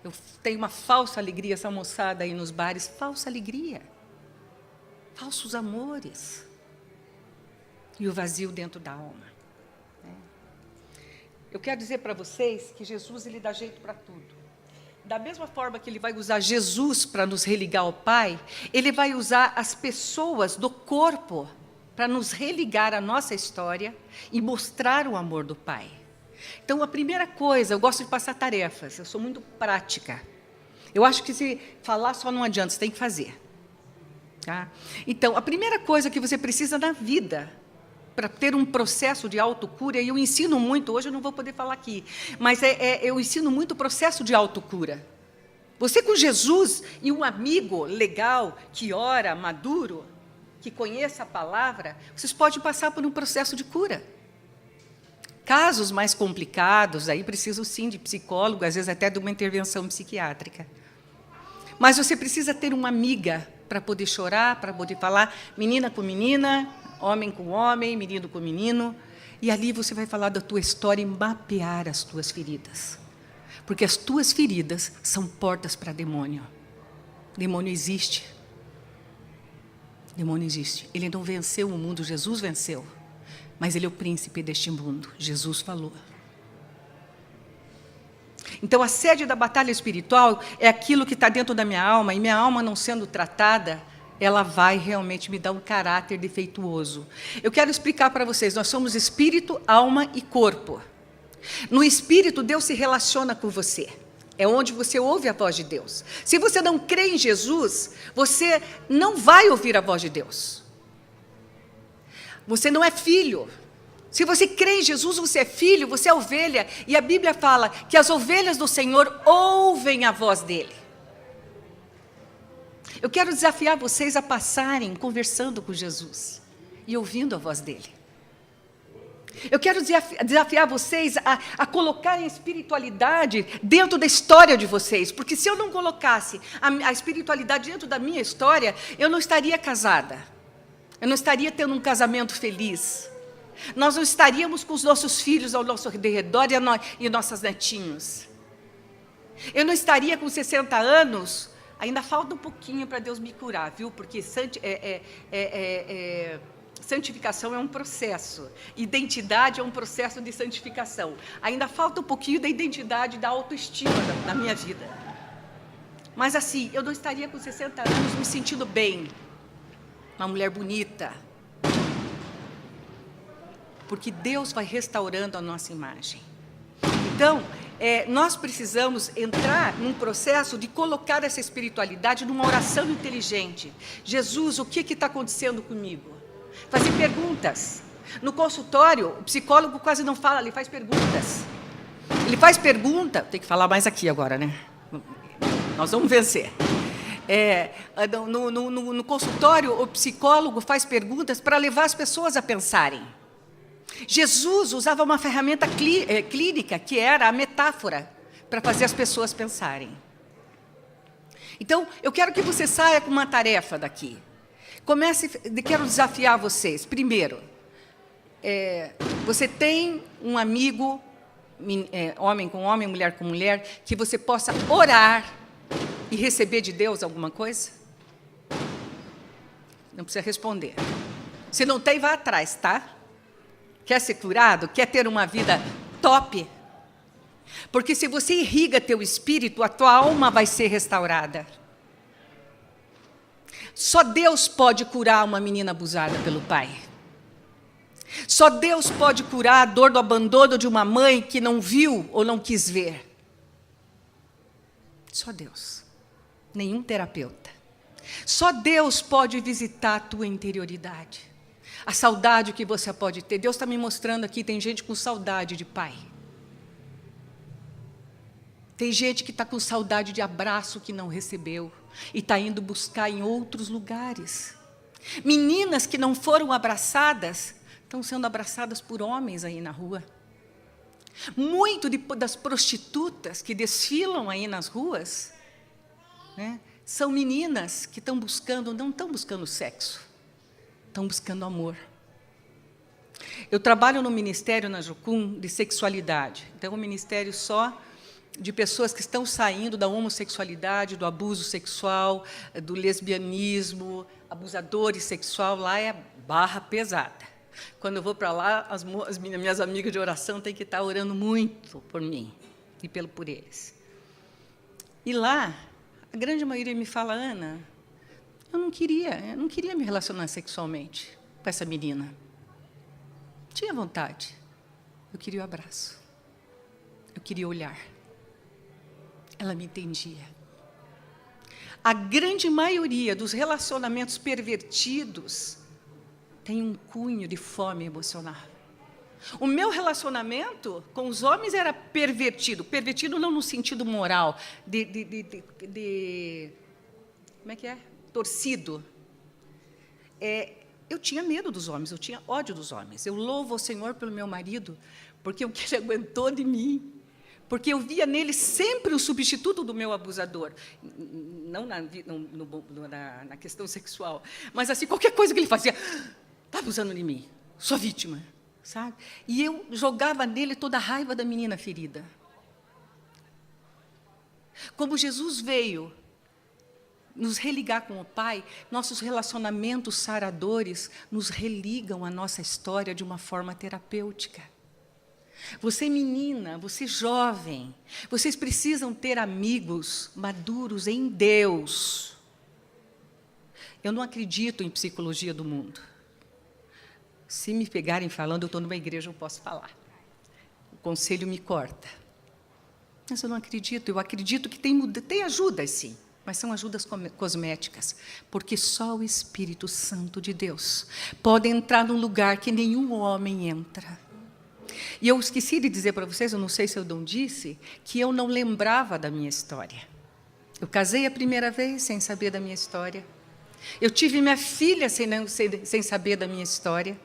Eu tenho uma falsa alegria, essa moçada aí nos bares, falsa alegria, falsos amores. E o vazio dentro da alma. Eu quero dizer para vocês que Jesus, ele dá jeito para tudo. Da mesma forma que ele vai usar Jesus para nos religar ao Pai, ele vai usar as pessoas do corpo para nos religar à nossa história e mostrar o amor do Pai. Então, a primeira coisa, eu gosto de passar tarefas, eu sou muito prática. Eu acho que se falar só não adianta, você tem que fazer. Tá? Então, a primeira coisa que você precisa na vida, para ter um processo de autocura, e eu ensino muito, hoje eu não vou poder falar aqui, mas eu ensino muito o processo de autocura. Você com Jesus e um amigo legal, que ora, maduro, que conheça a palavra, vocês podem passar por um processo de cura. Casos mais complicados, aí precisam sim de psicólogo, às vezes até de uma intervenção psiquiátrica. Mas você precisa ter uma amiga para poder chorar, para poder falar, menina com menina, homem com homem, menino com menino, e ali você vai falar da tua história e mapear as tuas feridas. Porque as tuas feridas são portas para demônio. Demônio existe. Demônio existe. Ele não venceu o mundo, Jesus venceu. Mas ele é o príncipe deste mundo, Jesus falou. Então, a sede da batalha espiritual é aquilo que está dentro da minha alma, e minha alma não sendo tratada, ela vai realmente me dar um caráter defeituoso. Eu quero explicar para vocês, nós somos espírito, alma e corpo. No espírito, Deus se relaciona com você. É onde você ouve a voz de Deus. Se você não crê em Jesus, você não vai ouvir a voz de Deus. Você não é filho. Se você crê em Jesus, você é filho, você é ovelha. E a Bíblia fala que as ovelhas do Senhor ouvem a voz dele. Eu quero desafiar vocês a passarem conversando com Jesus e ouvindo a voz dele. Eu quero desafiar vocês a colocarem a espiritualidade dentro da história de vocês, porque se eu não colocasse a espiritualidade dentro da minha história, eu não estaria casada, eu não estaria tendo um casamento feliz, nós não estaríamos com os nossos filhos ao nosso redor e nossos netinhos. Eu não estaria com 60 anos, ainda falta um pouquinho para Deus me curar, viu? Porque santificação é um processo, identidade é um processo de santificação. Ainda falta um pouquinho da identidade, da autoestima da minha vida. Mas assim, eu não estaria com 60 anos me sentindo bem, uma mulher bonita. Porque Deus vai restaurando a nossa imagem. Então, nós precisamos entrar num processo de colocar essa espiritualidade numa oração inteligente. Jesus, o que está acontecendo comigo? Fazer perguntas. No consultório, o psicólogo quase não fala, ele faz perguntas. Ele faz pergunta, tem que falar mais aqui agora, né? Nós vamos vencer. No consultório, o psicólogo faz perguntas para levar as pessoas a pensarem. Jesus usava uma ferramenta clínica, que era a metáfora, para fazer as pessoas pensarem. Então, eu quero que você saia com uma tarefa daqui. Quero desafiar vocês. Primeiro, você tem um amigo, homem com homem, mulher com mulher, que você possa orar e receber de Deus alguma coisa? Não precisa responder. Se não tem, vá atrás, tá? Quer ser curado? Quer ter uma vida top? Porque se você irriga teu espírito, a tua alma vai ser restaurada. Só Deus pode curar uma menina abusada pelo pai. Só Deus pode curar a dor do abandono de uma mãe que não viu ou não quis ver. Só Deus. Nenhum terapeuta. Só Deus pode visitar a tua interioridade. A saudade que você pode ter. Deus está me mostrando aqui, tem gente com saudade de pai. Tem gente que está com saudade de abraço que não recebeu e está indo buscar em outros lugares. Meninas que não foram abraçadas, estão sendo abraçadas por homens aí na rua. Muito das prostitutas que desfilam aí nas ruas, né, são meninas que estão buscando, não estão buscando sexo, estão buscando amor. Eu trabalho no ministério na Jucum de sexualidade. Então, é um ministério só de pessoas que estão saindo da homossexualidade, do abuso sexual, do lesbianismo, abusadores sexual. Lá é barra pesada. Quando eu vou para lá, as minhas amigas de oração têm que estar orando muito por mim e por eles. E lá, a grande maioria me fala: Ana, eu não queria me relacionar sexualmente com essa menina. Tinha vontade. Eu queria o abraço. Eu queria olhar. Ela me entendia. A grande maioria dos relacionamentos pervertidos tem um cunho de fome emocional. O meu relacionamento com os homens era pervertido. Pervertido não no sentido moral, como é que é? Torcido. Eu tinha medo dos homens, eu tinha ódio dos homens. Eu louvo ao Senhor pelo meu marido, porque o que ele aguentou de mim, porque eu via nele sempre o substituto do meu abusador. Não na questão sexual, mas assim, qualquer coisa que ele fazia, está abusando de mim, sou vítima, sabe? E eu jogava nele toda a raiva da menina ferida. Como Jesus veio nos religar com o Pai, nossos relacionamentos saradores nos religam à nossa história de uma forma terapêutica. Você menina, você jovem, vocês precisam ter amigos maduros em Deus. Eu não acredito em psicologia do mundo. Se me pegarem falando, eu estou numa igreja, eu posso falar. O conselho me corta. Mas eu não acredito. Eu acredito que tem ajudas, sim, mas são ajudas cosméticas, porque só o Espírito Santo de Deus pode entrar num lugar que nenhum homem entra. E eu esqueci de dizer para vocês, eu não sei se eu não disse, que eu não lembrava da minha história. Eu casei a primeira vez sem saber da minha história. Eu tive minha filha sem saber da minha história.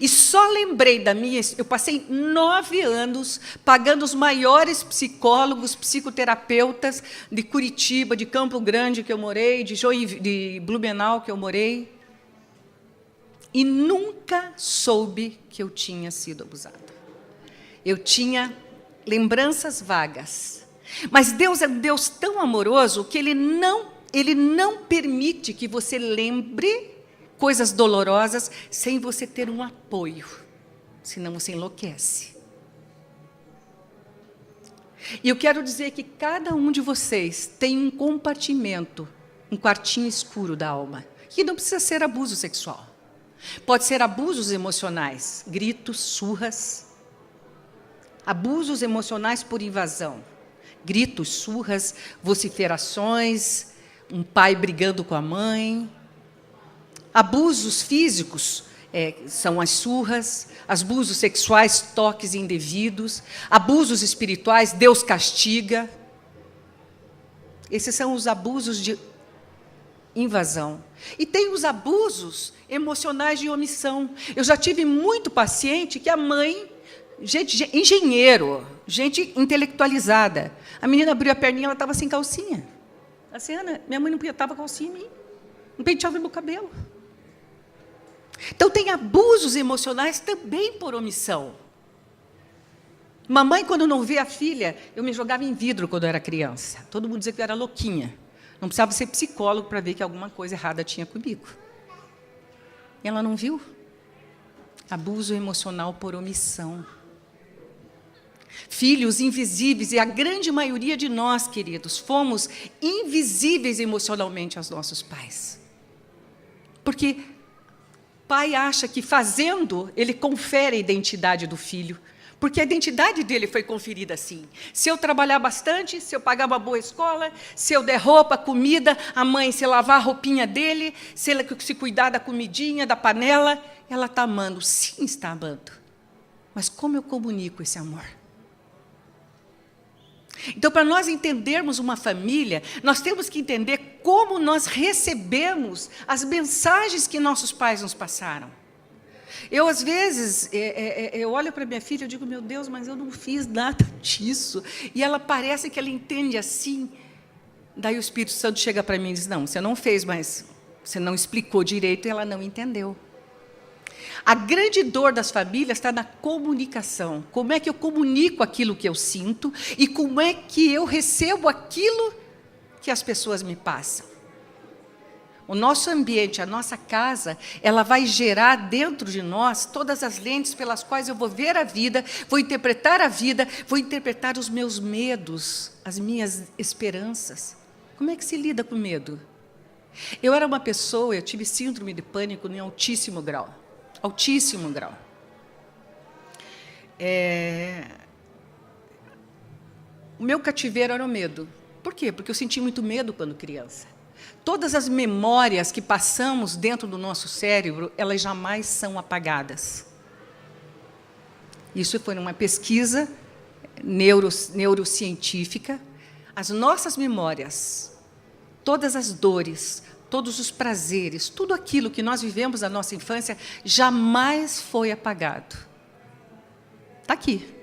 E só lembrei da minha... Eu passei 9 anos pagando os maiores psicólogos, psicoterapeutas de Curitiba, de Campo Grande, que eu morei, de Blumenau, que eu morei. E nunca soube que eu tinha sido abusada. Eu tinha lembranças vagas. Mas Deus é um Deus tão amoroso que Ele não permite que você lembre coisas dolorosas sem você ter um apoio, senão você enlouquece. E eu quero dizer que cada um de vocês tem um compartimento, um quartinho escuro da alma, que não precisa ser abuso sexual. Pode ser abusos emocionais, gritos, surras, abusos emocionais por invasão, gritos, surras, vociferações, um pai brigando com a mãe. Abusos físicos são as surras, abusos sexuais, toques indevidos, abusos espirituais, Deus castiga. Esses são os abusos de invasão. E tem os abusos emocionais de omissão. Eu já tive muito paciente que a mãe, gente, engenheiro, gente intelectualizada, a menina abriu a perninha, ela estava sem calcinha. Assim, Ana, minha mãe não penteava calcinha em mim, não penteava meu cabelo. Então, tem abusos emocionais também por omissão. Mamãe, quando não vê a filha, eu me jogava em vidro quando eu era criança. Todo mundo dizia que eu era louquinha. Não precisava ser psicólogo para ver que alguma coisa errada tinha comigo. E ela não viu? Abuso emocional por omissão. Filhos invisíveis, e a grande maioria de nós, queridos, fomos invisíveis emocionalmente aos nossos pais. Porque pai acha que fazendo, ele confere a identidade do filho. Porque a identidade dele foi conferida assim. Se eu trabalhar bastante, se eu pagar uma boa escola, se eu der roupa, comida, a mãe, se lavar a roupinha dele, se ela se cuidar da comidinha, da panela, ela está amando. Sim, está amando. Mas como eu comunico esse amor? Então, para nós entendermos uma família, nós temos que entender como nós recebemos as mensagens que nossos pais nos passaram. Eu, às vezes, eu olho para minha filha e digo, meu Deus, mas eu não fiz nada disso. E ela parece que ela entende assim. Daí o Espírito Santo chega para mim e diz, não, você não fez, mas você não explicou direito e ela não entendeu. A grande dor das famílias está na comunicação. Como é que eu comunico aquilo que eu sinto e como é que eu recebo aquilo que as pessoas me passam. O nosso ambiente, a nossa casa, ela vai gerar dentro de nós todas as lentes pelas quais eu vou ver a vida, vou interpretar os meus medos, as minhas esperanças. Como é que se lida com medo? Eu era uma pessoa, eu tive síndrome de pânico em altíssimo grau. Altíssimo grau. O meu cativeiro era o medo. Por quê? Porque eu senti muito medo quando criança. Todas as memórias que passamos dentro do nosso cérebro, elas jamais são apagadas. Isso foi uma pesquisa neurocientífica. As nossas memórias, todas as dores, todos os prazeres, tudo aquilo que nós vivemos na nossa infância, jamais foi apagado. Está aqui.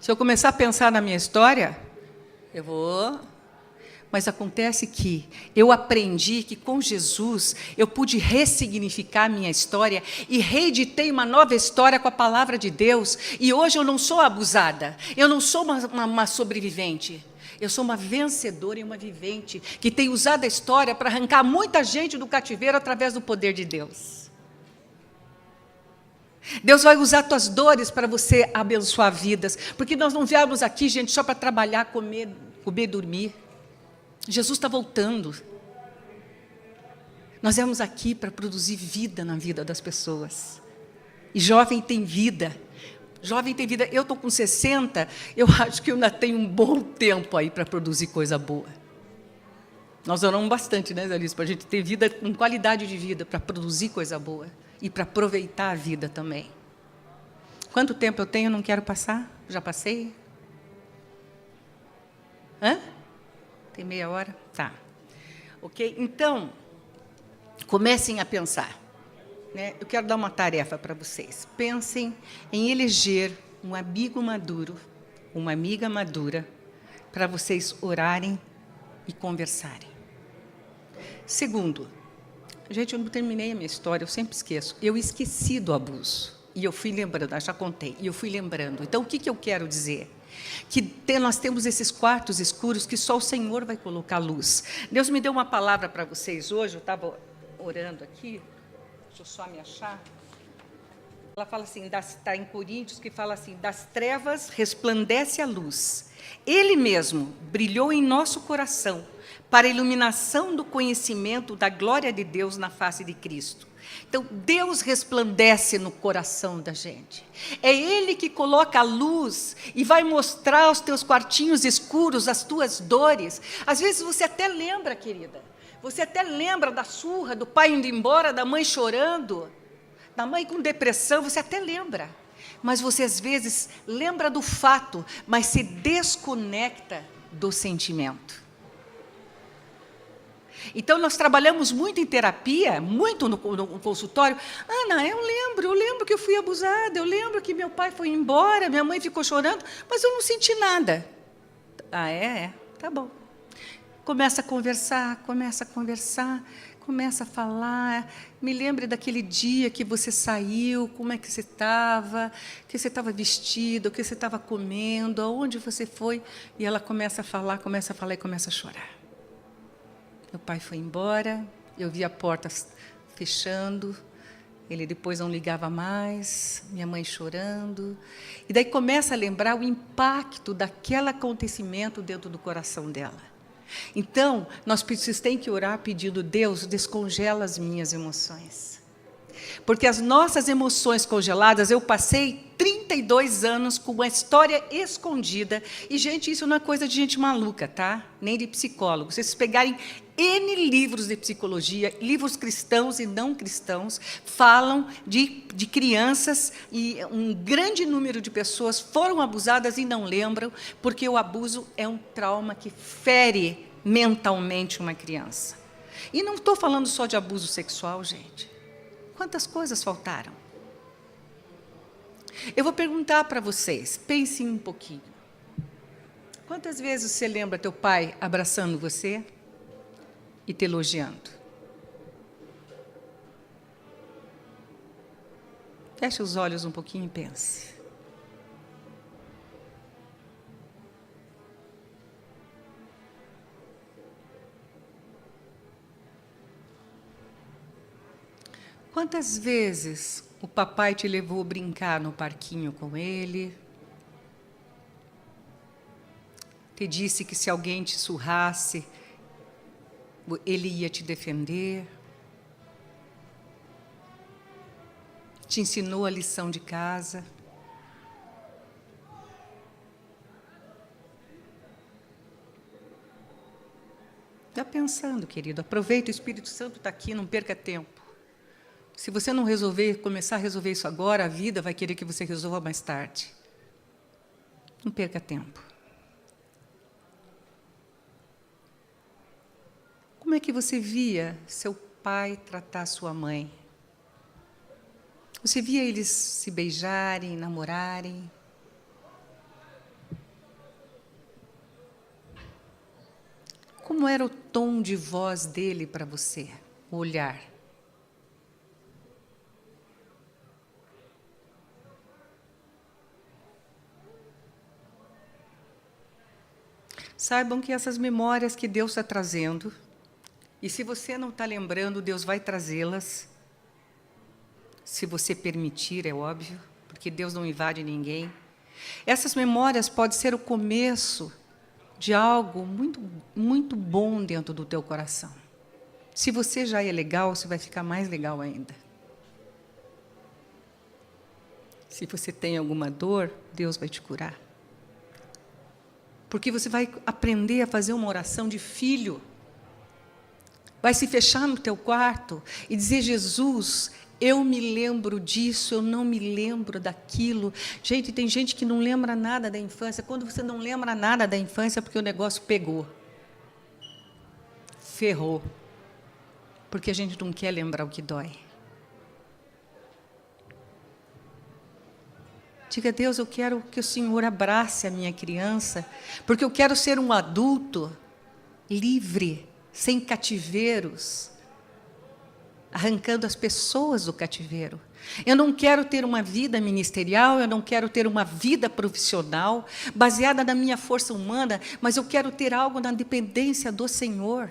Se eu começar a pensar na minha história, eu vou... Mas acontece que eu aprendi que com Jesus eu pude ressignificar a minha história e reeditei uma nova história com a palavra de Deus. E hoje eu não sou abusada, eu não sou uma sobrevivente. Eu sou uma vencedora e uma vivente que tem usado a história para arrancar muita gente do cativeiro através do poder de Deus. Deus vai usar tuas dores para você abençoar vidas, porque nós não viemos aqui, gente, só para trabalhar, comer e dormir. Jesus está voltando. Nós viemos aqui para produzir vida na vida das pessoas. E jovem tem vida. Jovem tem vida. Eu estou com 60, eu acho que eu ainda tenho um bom tempo aí para produzir coisa boa. Nós oramos bastante, né, Zé Luiz, para a gente ter vida com qualidade de vida, para produzir coisa boa e para aproveitar a vida também. Quanto tempo eu tenho? Não quero passar? Já passei? Hã? Tem meia hora? Tá. Ok? Então, comecem a pensar. Né? Eu quero dar uma tarefa para vocês. Pensem em eleger um amigo maduro, uma amiga madura, para vocês orarem e conversarem. Segundo, gente, eu não terminei a minha história, eu sempre esqueço. Eu esqueci do abuso. E eu fui lembrando, já contei, e eu fui lembrando. Então, o que eu quero dizer? Que nós temos esses quartos escuros que só o Senhor vai colocar luz. Deus me deu uma palavra para vocês hoje, eu estava orando aqui, deixa eu só me achar. Ela fala assim, está em Coríntios, que fala assim, das trevas resplandece a luz. Ele mesmo brilhou em nosso coração para a iluminação do conhecimento da glória de Deus na face de Cristo. Então, Deus resplandece no coração da gente. É Ele que coloca a luz e vai mostrar os teus quartinhos escuros, as tuas dores. Às vezes você até lembra, querida, você até lembra da surra, do pai indo embora, da mãe chorando, da mãe com depressão, você até lembra. Mas você, às vezes, lembra do fato, mas se desconecta do sentimento. Então, nós trabalhamos muito em terapia, muito no consultório. Ana, eu lembro que eu fui abusada, eu lembro que meu pai foi embora, minha mãe ficou chorando, mas eu não senti nada. Ah, é? Tá bom. Começa a conversar, começa a falar. Me lembre daquele dia que você saiu, como é que você estava, o que você estava vestido, o que você estava comendo, aonde você foi. E ela começa a falar e começa a chorar. Meu pai foi embora, eu vi a porta fechando, ele depois não ligava mais, minha mãe chorando. E daí começa a lembrar o impacto daquele acontecimento dentro do coração dela. Então, nós temos que orar pedindo, Deus, descongela as minhas emoções. Porque as nossas emoções congeladas, eu passei 32 anos com uma história escondida. E, gente, isso não é coisa de gente maluca, tá? Nem de psicólogo. Se vocês pegarem N livros de psicologia, livros cristãos e não cristãos, falam de crianças, e um grande número de pessoas foram abusadas e não lembram, porque o abuso é um trauma que fere mentalmente uma criança. E não estou falando só de abuso sexual, gente. Quantas coisas faltaram? Eu vou perguntar para vocês, pensem um pouquinho. Quantas vezes você lembra teu pai abraçando você e te elogiando? Feche os olhos um pouquinho e pense. Quantas vezes o papai te levou a brincar no parquinho com ele? Te disse que se alguém te surrasse, ele ia te defender? Te ensinou a lição de casa? Está pensando, querido. Aproveita, o Espírito Santo está aqui, não perca tempo. Se você não resolver, começar a resolver isso agora, a vida vai querer que você resolva mais tarde. Não perca tempo. Como é que você via seu pai tratar sua mãe? Você via eles se beijarem, namorarem? Como era o tom de voz dele para você, o olhar? Saibam que essas memórias que Deus está trazendo, e se você não está lembrando, Deus vai trazê-las, se você permitir, é óbvio, porque Deus não invade ninguém. Essas memórias podem ser o começo de algo muito, muito bom dentro do teu coração. Se você já é legal, você vai ficar mais legal ainda. Se você tem alguma dor, Deus vai te curar. Porque você vai aprender a fazer uma oração de filho. Vai se fechar no teu quarto e dizer: Jesus, eu me lembro disso, eu não me lembro daquilo. Gente, tem gente que não lembra nada da infância. Quando você não lembra nada da infância, é porque o negócio pegou. Ferrou. Porque a gente não quer lembrar o que dói. Diga: Deus, eu quero que o Senhor abrace a minha criança, porque eu quero ser um adulto livre, sem cativeiros, arrancando as pessoas do cativeiro. Eu não quero ter uma vida ministerial, eu não quero ter uma vida profissional baseada na minha força humana, mas eu quero ter algo na dependência do Senhor.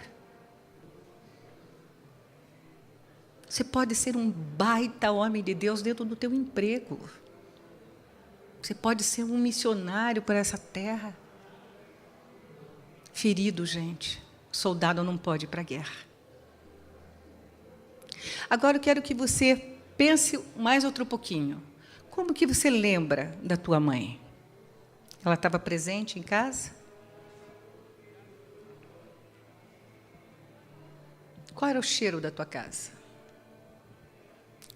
Você pode ser um baita homem de Deus dentro do teu emprego. Você pode ser um missionário para essa terra. Ferido, gente. Soldado não pode ir para a guerra. Agora eu quero que você pense mais outro pouquinho. Como que você lembra da tua mãe? Ela estava presente em casa? Qual era o cheiro da tua casa?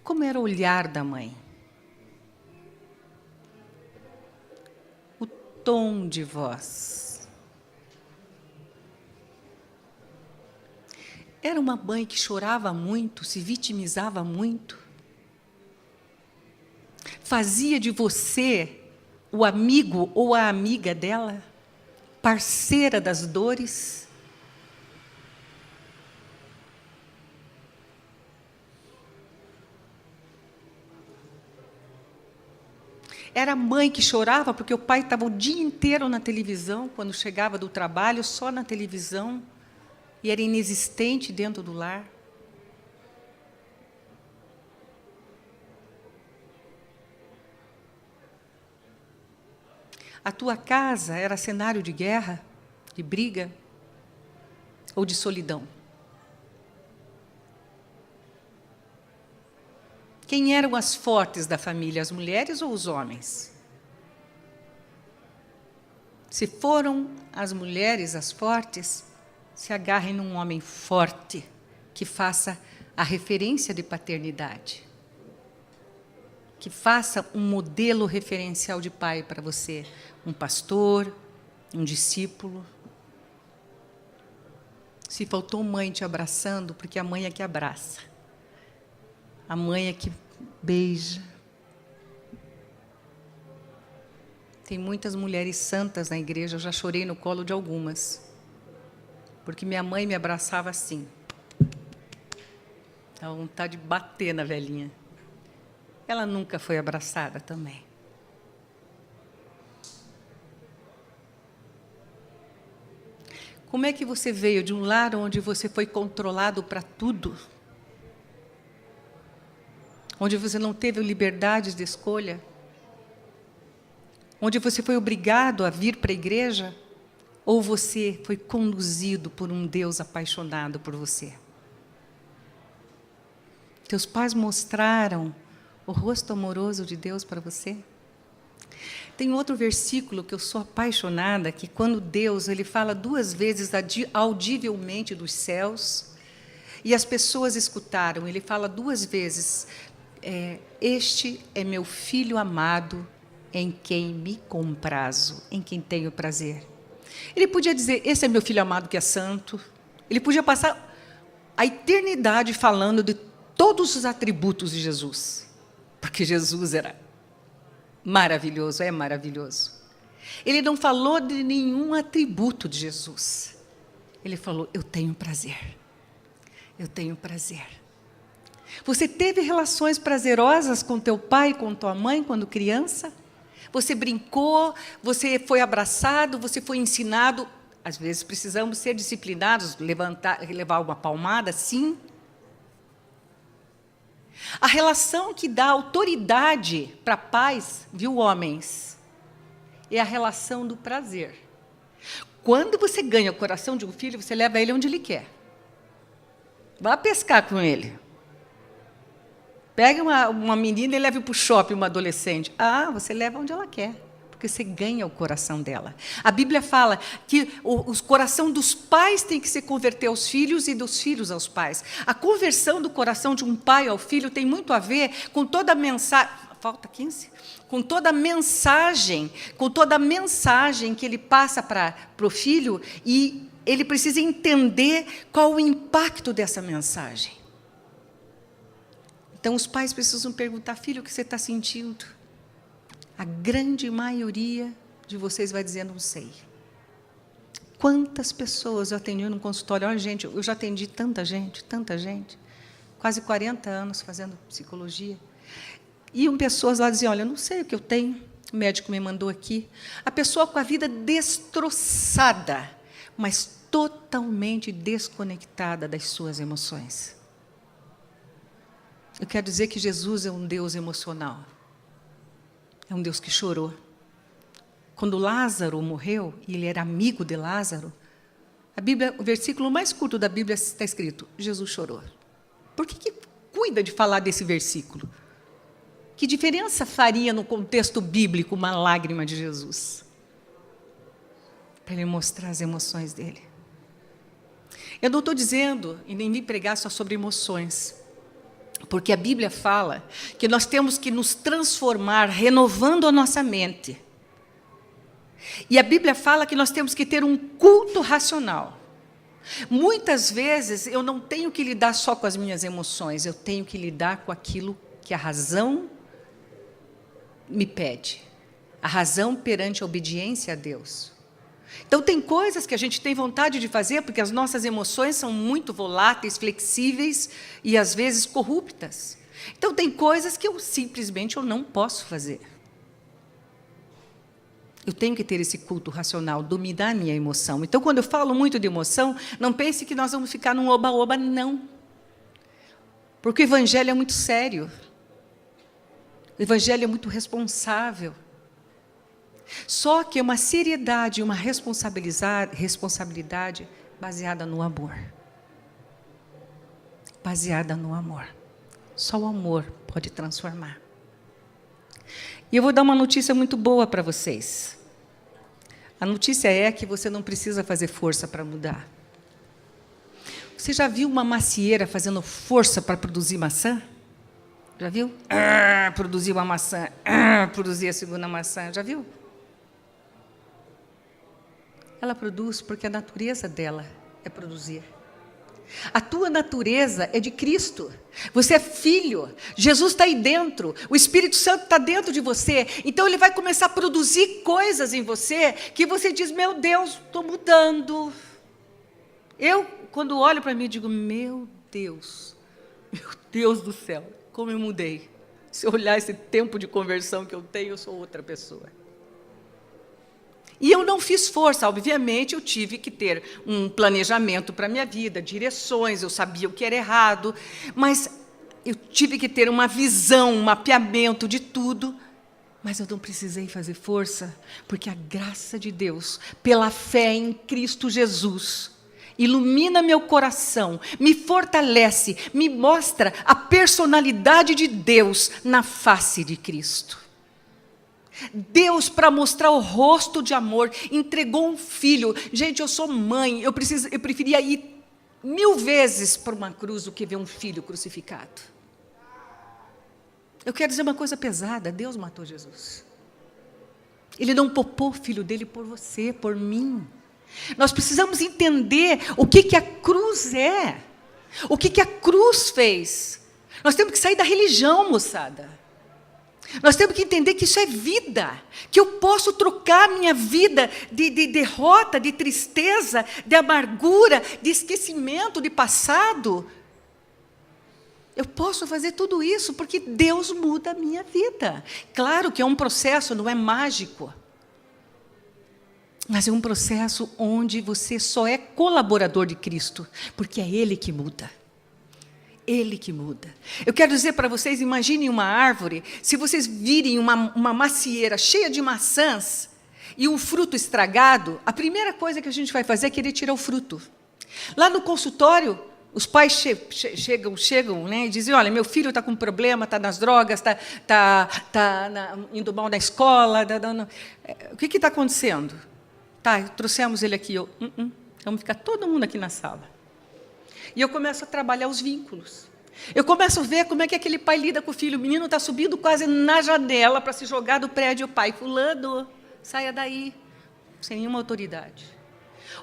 Como era o olhar da mãe? O tom de voz. Era uma mãe que chorava muito, se vitimizava muito? Fazia de você o amigo ou a amiga dela? Parceira das dores? Era a mãe que chorava porque o pai estava o dia inteiro na televisão, quando chegava do trabalho, só na televisão, e era inexistente dentro do lar. A tua casa era cenário de guerra, de briga ou de solidão? Quem eram as fortes da família, as mulheres ou os homens? Se foram as mulheres as fortes, se agarrem num homem forte, que faça a referência de paternidade, que faça um modelo referencial de pai para você, um pastor, um discípulo. Se faltou mãe te abraçando, porque a mãe é que abraça, a mãe é que beija. Tem muitas mulheres santas na igreja, eu já chorei no colo de algumas, porque minha mãe me abraçava assim. Dá vontade de bater na velhinha. Ela nunca foi abraçada também. Como é que você veio de um lar onde você foi controlado para tudo? Onde você não teve liberdade de escolha? Onde você foi obrigado a vir para a igreja? Ou você foi conduzido por um Deus apaixonado por você? Teus pais mostraram o rosto amoroso de Deus para você? Tem outro versículo que eu sou apaixonada, que quando Deus ele fala 2 vezes audivelmente dos céus, e as pessoas escutaram, ele fala 2 vezes, este é meu filho amado, em quem me comprazo, em quem tenho prazer. Ele podia dizer, esse é meu filho amado que é santo. Ele podia passar a eternidade falando de todos os atributos de Jesus, porque Jesus era maravilhoso, é maravilhoso. Ele não falou de nenhum atributo de Jesus. Ele falou, eu tenho prazer. Eu tenho prazer. Você teve relações prazerosas com teu pai, com tua mãe, quando criança? Você brincou, você foi abraçado, você foi ensinado. Às vezes precisamos ser disciplinados, levar uma palmada, sim. A relação que dá autoridade para pais, viu, homens, é a relação do prazer. Quando você ganha o coração de um filho, você leva ele onde ele quer. Vá pescar com ele. Pega uma menina e leve para o shopping, uma adolescente. Você leva onde ela quer, porque você ganha o coração dela. A Bíblia fala que o coração dos pais tem que se converter aos filhos e dos filhos aos pais. A conversão do coração de um pai ao filho tem muito a ver com toda a mensagem. Falta 15? Com toda a mensagem que ele passa para o filho, e ele precisa entender qual o impacto dessa mensagem. Então, os pais precisam perguntar, filho, o que você está sentindo? A grande maioria de vocês vai dizer, não sei. Quantas pessoas eu atendi no consultório? Olha, gente, eu já atendi tanta gente, quase 40 anos fazendo psicologia. Iam pessoas lá diziam, olha, eu não sei o que eu tenho, o médico me mandou aqui. A pessoa com a vida destroçada, mas totalmente desconectada das suas emoções. Eu quero dizer que Jesus é um Deus emocional. É um Deus que chorou. Quando Lázaro morreu, e ele era amigo de Lázaro, a Bíblia, o versículo mais curto da Bíblia está escrito, Jesus chorou. Por que cuida de falar desse versículo? Que diferença faria no contexto bíblico uma lágrima de Jesus? Para ele mostrar as emoções dele. Eu não estou dizendo, e nem vim pregar só sobre emoções, porque a Bíblia fala que nós temos que nos transformar, renovando a nossa mente. E a Bíblia fala que nós temos que ter um culto racional. Muitas vezes eu não tenho que lidar só com as minhas emoções, eu tenho que lidar com aquilo que a razão me pede. A razão perante a obediência a Deus. Então, tem coisas que a gente tem vontade de fazer, porque as nossas emoções são muito voláteis, flexíveis e, às vezes, corruptas. Então, tem coisas que eu simplesmente não posso fazer. Eu tenho que ter esse culto racional, dominar a minha emoção. Então, quando eu falo muito de emoção, não pense que nós vamos ficar num oba-oba, não. Porque o Evangelho é muito sério. O Evangelho é muito responsável. Só que é uma seriedade, uma responsabilidade baseada no amor. Baseada no amor. Só o amor pode transformar. E eu vou dar uma notícia muito boa para vocês. A notícia é que você não precisa fazer força para mudar. Você já viu uma macieira fazendo força para produzir maçã? Já viu? Produzir uma maçã, produzir a segunda maçã. Já viu? Ela produz porque a natureza dela é produzir. A tua natureza é de Cristo. Você é filho. Jesus está aí dentro. O Espírito Santo está dentro de você. Então, Ele vai começar a produzir coisas em você que você diz, meu Deus, estou mudando. Eu, quando olho para mim, digo, meu Deus do céu, como eu mudei. Se eu olhar esse tempo de conversão que eu tenho, eu sou outra pessoa. E eu não fiz força, obviamente, eu tive que ter um planejamento para a minha vida, direções, eu sabia o que era errado, mas eu tive que ter uma visão, um mapeamento de tudo, mas eu não precisei fazer força, porque a graça de Deus, pela fé em Cristo Jesus, ilumina meu coração, me fortalece, me mostra a personalidade de Deus na face de Cristo. Deus, para mostrar o rosto de amor, entregou um filho. Gente, eu sou mãe, eu preferia ir 1000 vezes por uma cruz do que ver um filho crucificado. Eu quero dizer uma coisa pesada, Deus matou Jesus. Ele não poupou o filho dele por você, por mim. Nós precisamos entender o que a cruz é, o que a cruz fez. Nós temos que sair da religião, moçada. Nós temos que entender que isso é vida, que eu posso trocar minha vida de derrota, de tristeza, de amargura, de esquecimento, de passado. Eu posso fazer tudo isso porque Deus muda a minha vida. Claro que é um processo, não é mágico. Mas é um processo onde você só é colaborador de Cristo, porque é Ele que muda. Ele que muda. Eu quero dizer para vocês, imaginem uma árvore, se vocês virem uma macieira cheia de maçãs e um fruto estragado, a primeira coisa que a gente vai fazer é querer tirar o fruto. Lá no consultório, os pais chegam, né, e dizem, olha, meu filho está com problema, está nas drogas, está indo mal na escola, o que está acontecendo? Tá, trouxemos ele aqui, vamos ficar todo mundo aqui na sala. E eu começo a trabalhar os vínculos. Eu começo a ver como é que aquele pai lida com o filho. O menino está subindo quase na janela para se jogar do prédio. O pai, fulano, saia daí. Sem nenhuma autoridade.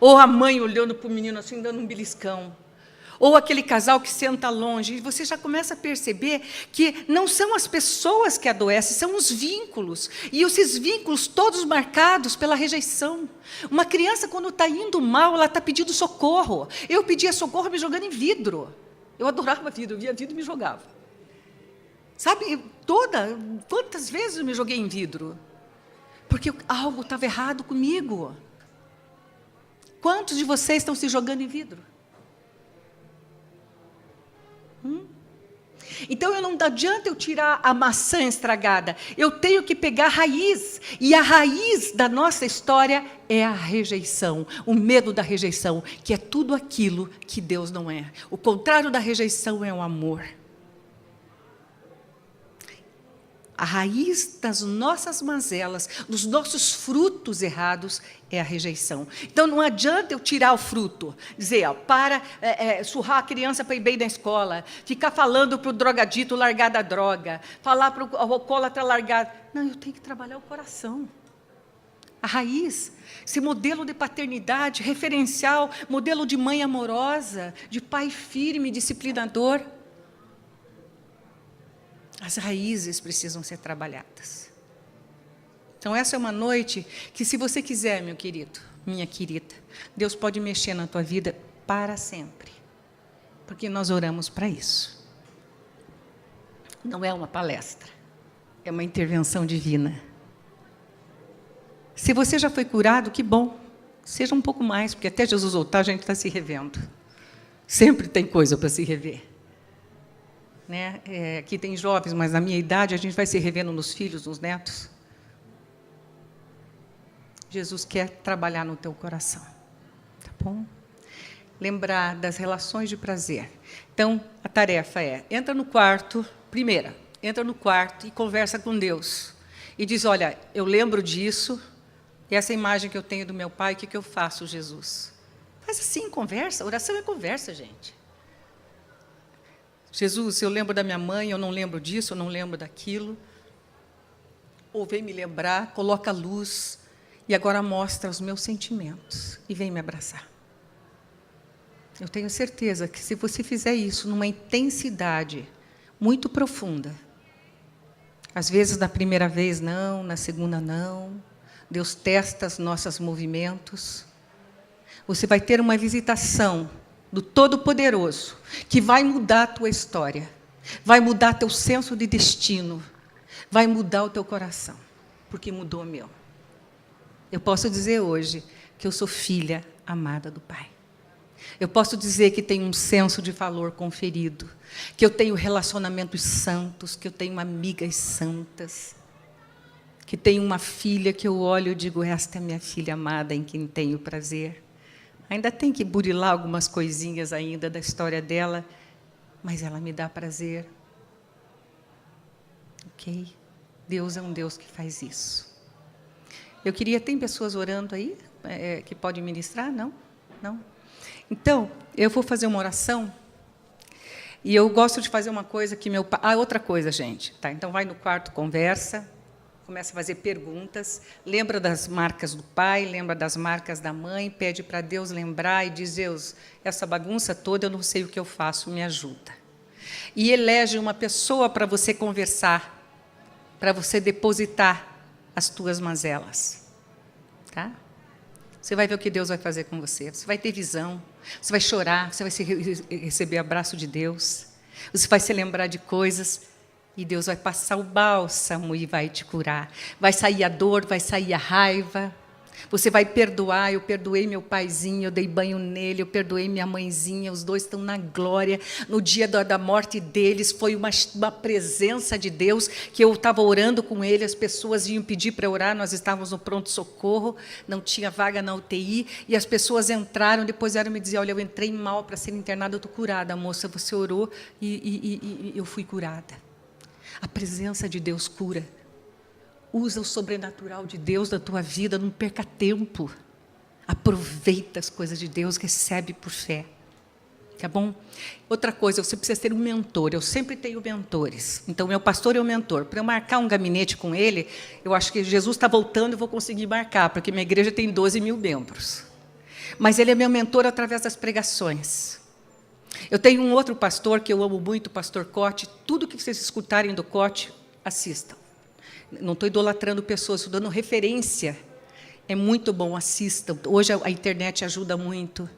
Ou a mãe olhando para o menino assim, dando um beliscão. Ou aquele casal que senta longe. E você já começa a perceber que não são as pessoas que adoecem, são os vínculos. E esses vínculos todos marcados pela rejeição. Uma criança, quando está indo mal, ela está pedindo socorro. Eu pedia socorro me jogando em vidro. Eu adorava vidro, eu via vidro e me jogava. Sabe, quantas vezes eu me joguei em vidro? Porque algo estava errado comigo. Quantos de vocês estão se jogando em vidro? Então, não adianta eu tirar a maçã estragada, eu tenho que pegar a raiz, e a raiz da nossa história é a rejeição, o medo da rejeição, que é tudo aquilo que Deus não é. O contrário da rejeição é o amor. A raiz das nossas mazelas, dos nossos frutos errados, é a rejeição. Então, não adianta eu tirar o fruto, dizer, surrar a criança para ir bem na escola, ficar falando para o drogadito largar da droga, falar para o alcoólatra largar. Não, eu tenho que trabalhar o coração. A raiz, esse modelo de paternidade, referencial, modelo de mãe amorosa, de pai firme, disciplinador. As raízes precisam ser trabalhadas. Então, essa é uma noite que, se você quiser, meu querido, minha querida, Deus pode mexer na tua vida para sempre. Porque nós oramos para isso. Não é uma palestra, é uma intervenção divina. Se você já foi curado, que bom. Seja um pouco mais, porque até Jesus voltar, a gente está se revendo. Sempre tem coisa para se rever. Né? Aqui tem jovens, mas na minha idade a gente vai se revendo nos filhos, nos netos. Jesus quer trabalhar no teu coração, tá bom? lembrar das relações de prazer. Então, a tarefa é, entra no quarto e conversa com Deus. E diz, olha, eu lembro disso, e essa imagem que eu tenho do meu pai, o que eu faço, Jesus? Faz assim, conversa. Oração é conversa, gente. Jesus, eu lembro da minha mãe, eu não lembro disso, eu não lembro daquilo. Ou vem me lembrar, coloca a luz, e agora mostra os meus sentimentos, e vem me abraçar. Eu tenho certeza que se você fizer isso numa intensidade muito profunda, às vezes na primeira vez não, na segunda não, Deus testa os nossos movimentos, você vai ter uma visitação do Todo-Poderoso, que vai mudar a tua história, vai mudar teu senso de destino, vai mudar o teu coração, porque mudou o meu. Eu posso dizer hoje que eu sou filha amada do Pai. Eu posso dizer que tenho um senso de valor conferido, que eu tenho relacionamentos santos, que eu tenho amigas santas, que tenho uma filha que eu olho e digo, esta é minha filha amada em quem tenho prazer. Ainda tem que burilar algumas coisinhas ainda da história dela, mas ela me dá prazer. Ok? Deus é um Deus que faz isso. Eu queria, tem pessoas orando aí, que podem ministrar? Não? Não? Então, eu vou fazer uma oração, e eu gosto de fazer uma coisa que meu pai... outra coisa, gente. Tá, então, vai no quarto, conversa, começa a fazer perguntas, lembra das marcas do pai, lembra das marcas da mãe, pede para Deus lembrar e diz, Deus, essa bagunça toda, eu não sei o que eu faço, me ajuda. E elege uma pessoa para você conversar, para você depositar as tuas mazelas. Tá? Você vai ver o que Deus vai fazer com você. Você vai ter visão, você vai chorar, você vai receber abraço de Deus, você vai se lembrar de coisas, e Deus vai passar o bálsamo e vai te curar. Vai sair a dor, vai sair a raiva. Você vai perdoar. Eu perdoei meu paizinho, eu dei banho nele, eu perdoei minha mãezinha, os dois estão na glória. No dia da morte deles, foi uma presença de Deus, que eu estava orando com ele, as pessoas iam pedir para orar, nós estávamos no pronto-socorro, não tinha vaga na UTI, e as pessoas entraram, depois vieram me dizer, olha, eu entrei mal para ser internada, eu estou curada, moça, você orou e eu fui curada. A presença de Deus cura. Usa o sobrenatural de Deus da tua vida, não perca tempo. Aproveita as coisas de Deus, recebe por fé. Tá bom? Outra coisa, você precisa ter um mentor. Eu sempre tenho mentores. Então, meu pastor é o mentor. Para eu marcar um gabinete com ele, eu acho que Jesus está voltando, eu vou conseguir marcar, porque minha igreja tem 12 mil membros. Mas ele é meu mentor através das pregações. Eu tenho um outro pastor que eu amo muito, o pastor Cote. Tudo que vocês escutarem do Cote, assistam. Não estou idolatrando pessoas, estou dando referência. É muito bom, assistam. Hoje a internet ajuda muito.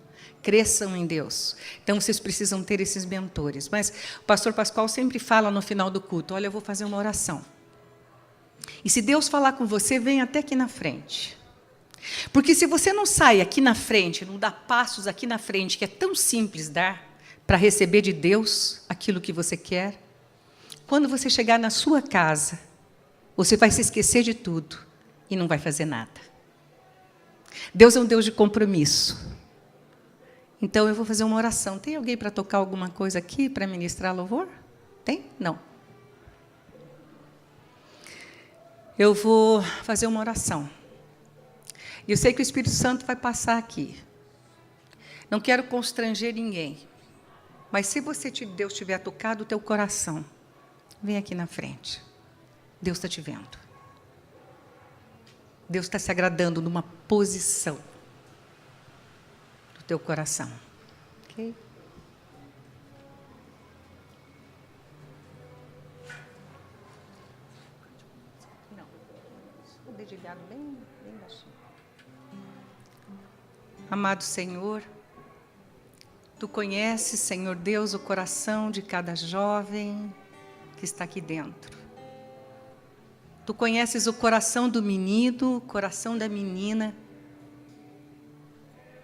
Cresçam em Deus. Então, vocês precisam ter esses mentores. Mas o pastor Pascoal sempre fala no final do culto, olha, eu vou fazer uma oração. E se Deus falar com você, vem até aqui na frente. Porque se você não sai aqui na frente, não dá passos aqui na frente, que é tão simples dar, para receber de Deus aquilo que você quer, quando você chegar na sua casa, você vai se esquecer de tudo e não vai fazer nada. Deus é um Deus de compromisso. Então, eu vou fazer uma oração. Tem alguém para tocar alguma coisa aqui, para ministrar louvor? Tem? Não. Eu vou fazer uma oração. E eu sei que o Espírito Santo vai passar aqui. Não quero constranger ninguém. Mas se Deus tiver tocado o teu coração, vem aqui na frente. Deus está te vendo. Deus está se agradando numa posição do teu coração. Ok? Não. O dedilhado bem baixinho. Amado Senhor, Tu conheces, Senhor Deus, o coração de cada jovem que está aqui dentro. Tu conheces o coração do menino, o coração da menina,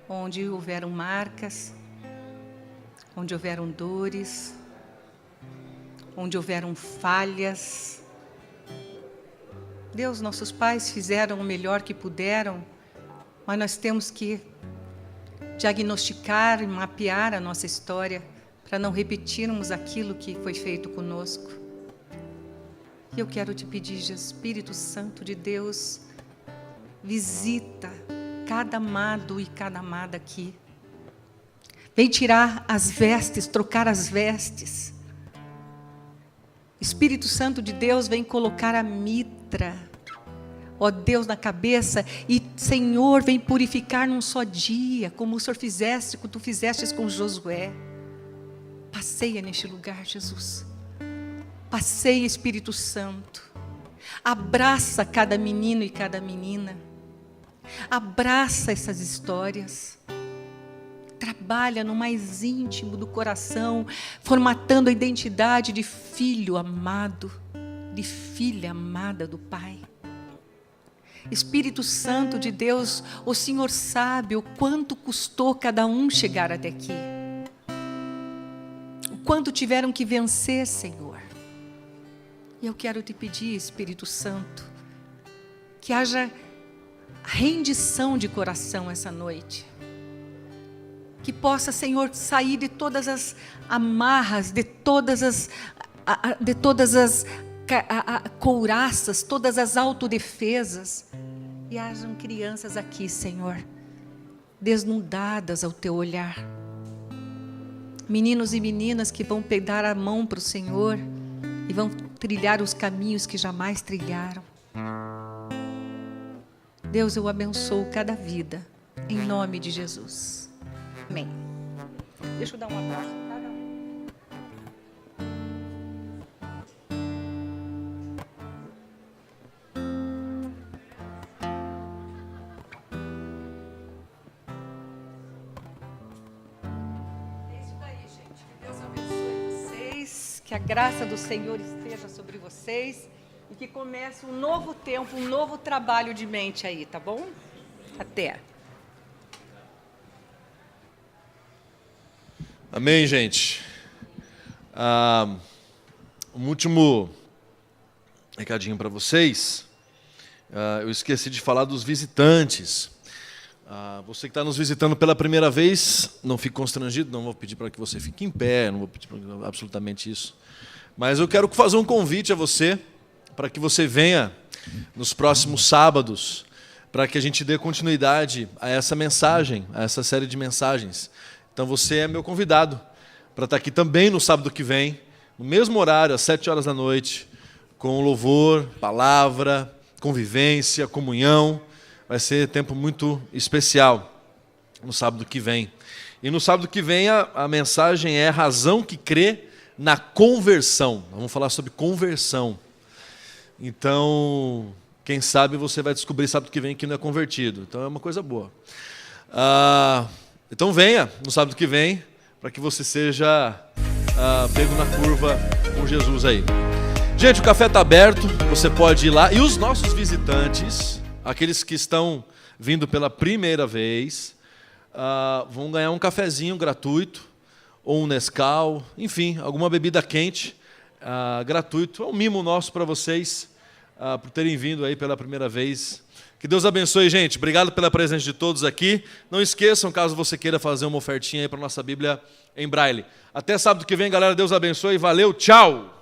onde houveram marcas, onde houveram dores, onde houveram falhas. Deus, nossos pais fizeram o melhor que puderam, mas nós temos que diagnosticar e mapear a nossa história, para não repetirmos aquilo que foi feito conosco. E eu quero te pedir, Espírito Santo de Deus, visita cada amado e cada amada aqui. Vem tirar as vestes, trocar as vestes. Espírito Santo de Deus, vem colocar a mitra, ó Deus, na cabeça. E, Senhor, vem purificar num só dia, como o Senhor fizeste, como tu fizestes com Josué. Passeia neste lugar, Jesus. Passeia, Espírito Santo. Abraça cada menino e cada menina. Abraça essas histórias. Trabalha no mais íntimo do coração, formatando a identidade de filho amado, de filha amada do Pai. Espírito Santo de Deus, o Senhor sabe o quanto custou cada um chegar até aqui. O quanto tiveram que vencer, Senhor. E eu quero te pedir, Espírito Santo, que haja rendição de coração essa noite. Que possa, Senhor, sair de todas as amarras, de todas as couraças, todas as autodefesas. E hajam crianças aqui, Senhor, desnudadas ao teu olhar. Meninos e meninas que vão pegar a mão para o Senhor e vão trilhar os caminhos que jamais trilharam. Deus, eu abençoo cada vida, em nome de Jesus. Amém. Deixa eu dar um abraço. É isso daí, gente. Que Deus abençoe vocês. Que a graça do Senhor esteja sobre vocês. E que comece um novo tempo, um novo trabalho de mente aí, tá bom? Até. Amém, gente. Um último recadinho para vocês. Eu esqueci de falar dos visitantes. Você que está nos visitando pela primeira vez, não fique constrangido, não vou pedir para que você fique em pé, não vou pedir absolutamente isso. Mas eu quero fazer um convite a você, para que você venha nos próximos sábados, para que a gente dê continuidade a essa mensagem, a essa série de mensagens. Então você é meu convidado para estar aqui também no sábado que vem, no mesmo horário, às 7 horas da noite, com louvor, palavra, convivência, comunhão. Vai ser tempo muito especial no sábado que vem. E no sábado que vem a mensagem é razão que crê na conversão. Vamos falar sobre conversão. Então, quem sabe você vai descobrir sábado que vem que não é convertido. Então é uma coisa boa. Então venha no sábado que vem, para que você seja pego na curva com Jesus aí. Gente, o café está aberto, você pode ir lá. E os nossos visitantes, aqueles que estão vindo pela primeira vez, vão ganhar um cafezinho gratuito, ou um Nescau, enfim, alguma bebida quente gratuito. É um mimo nosso para vocês, por terem vindo aí pela primeira vez. Que Deus abençoe, gente. Obrigado pela presença de todos aqui. Não esqueçam, caso você queira fazer uma ofertinha aí para a nossa Bíblia em Braille. Até sábado que vem, galera. Deus abençoe. Valeu, tchau!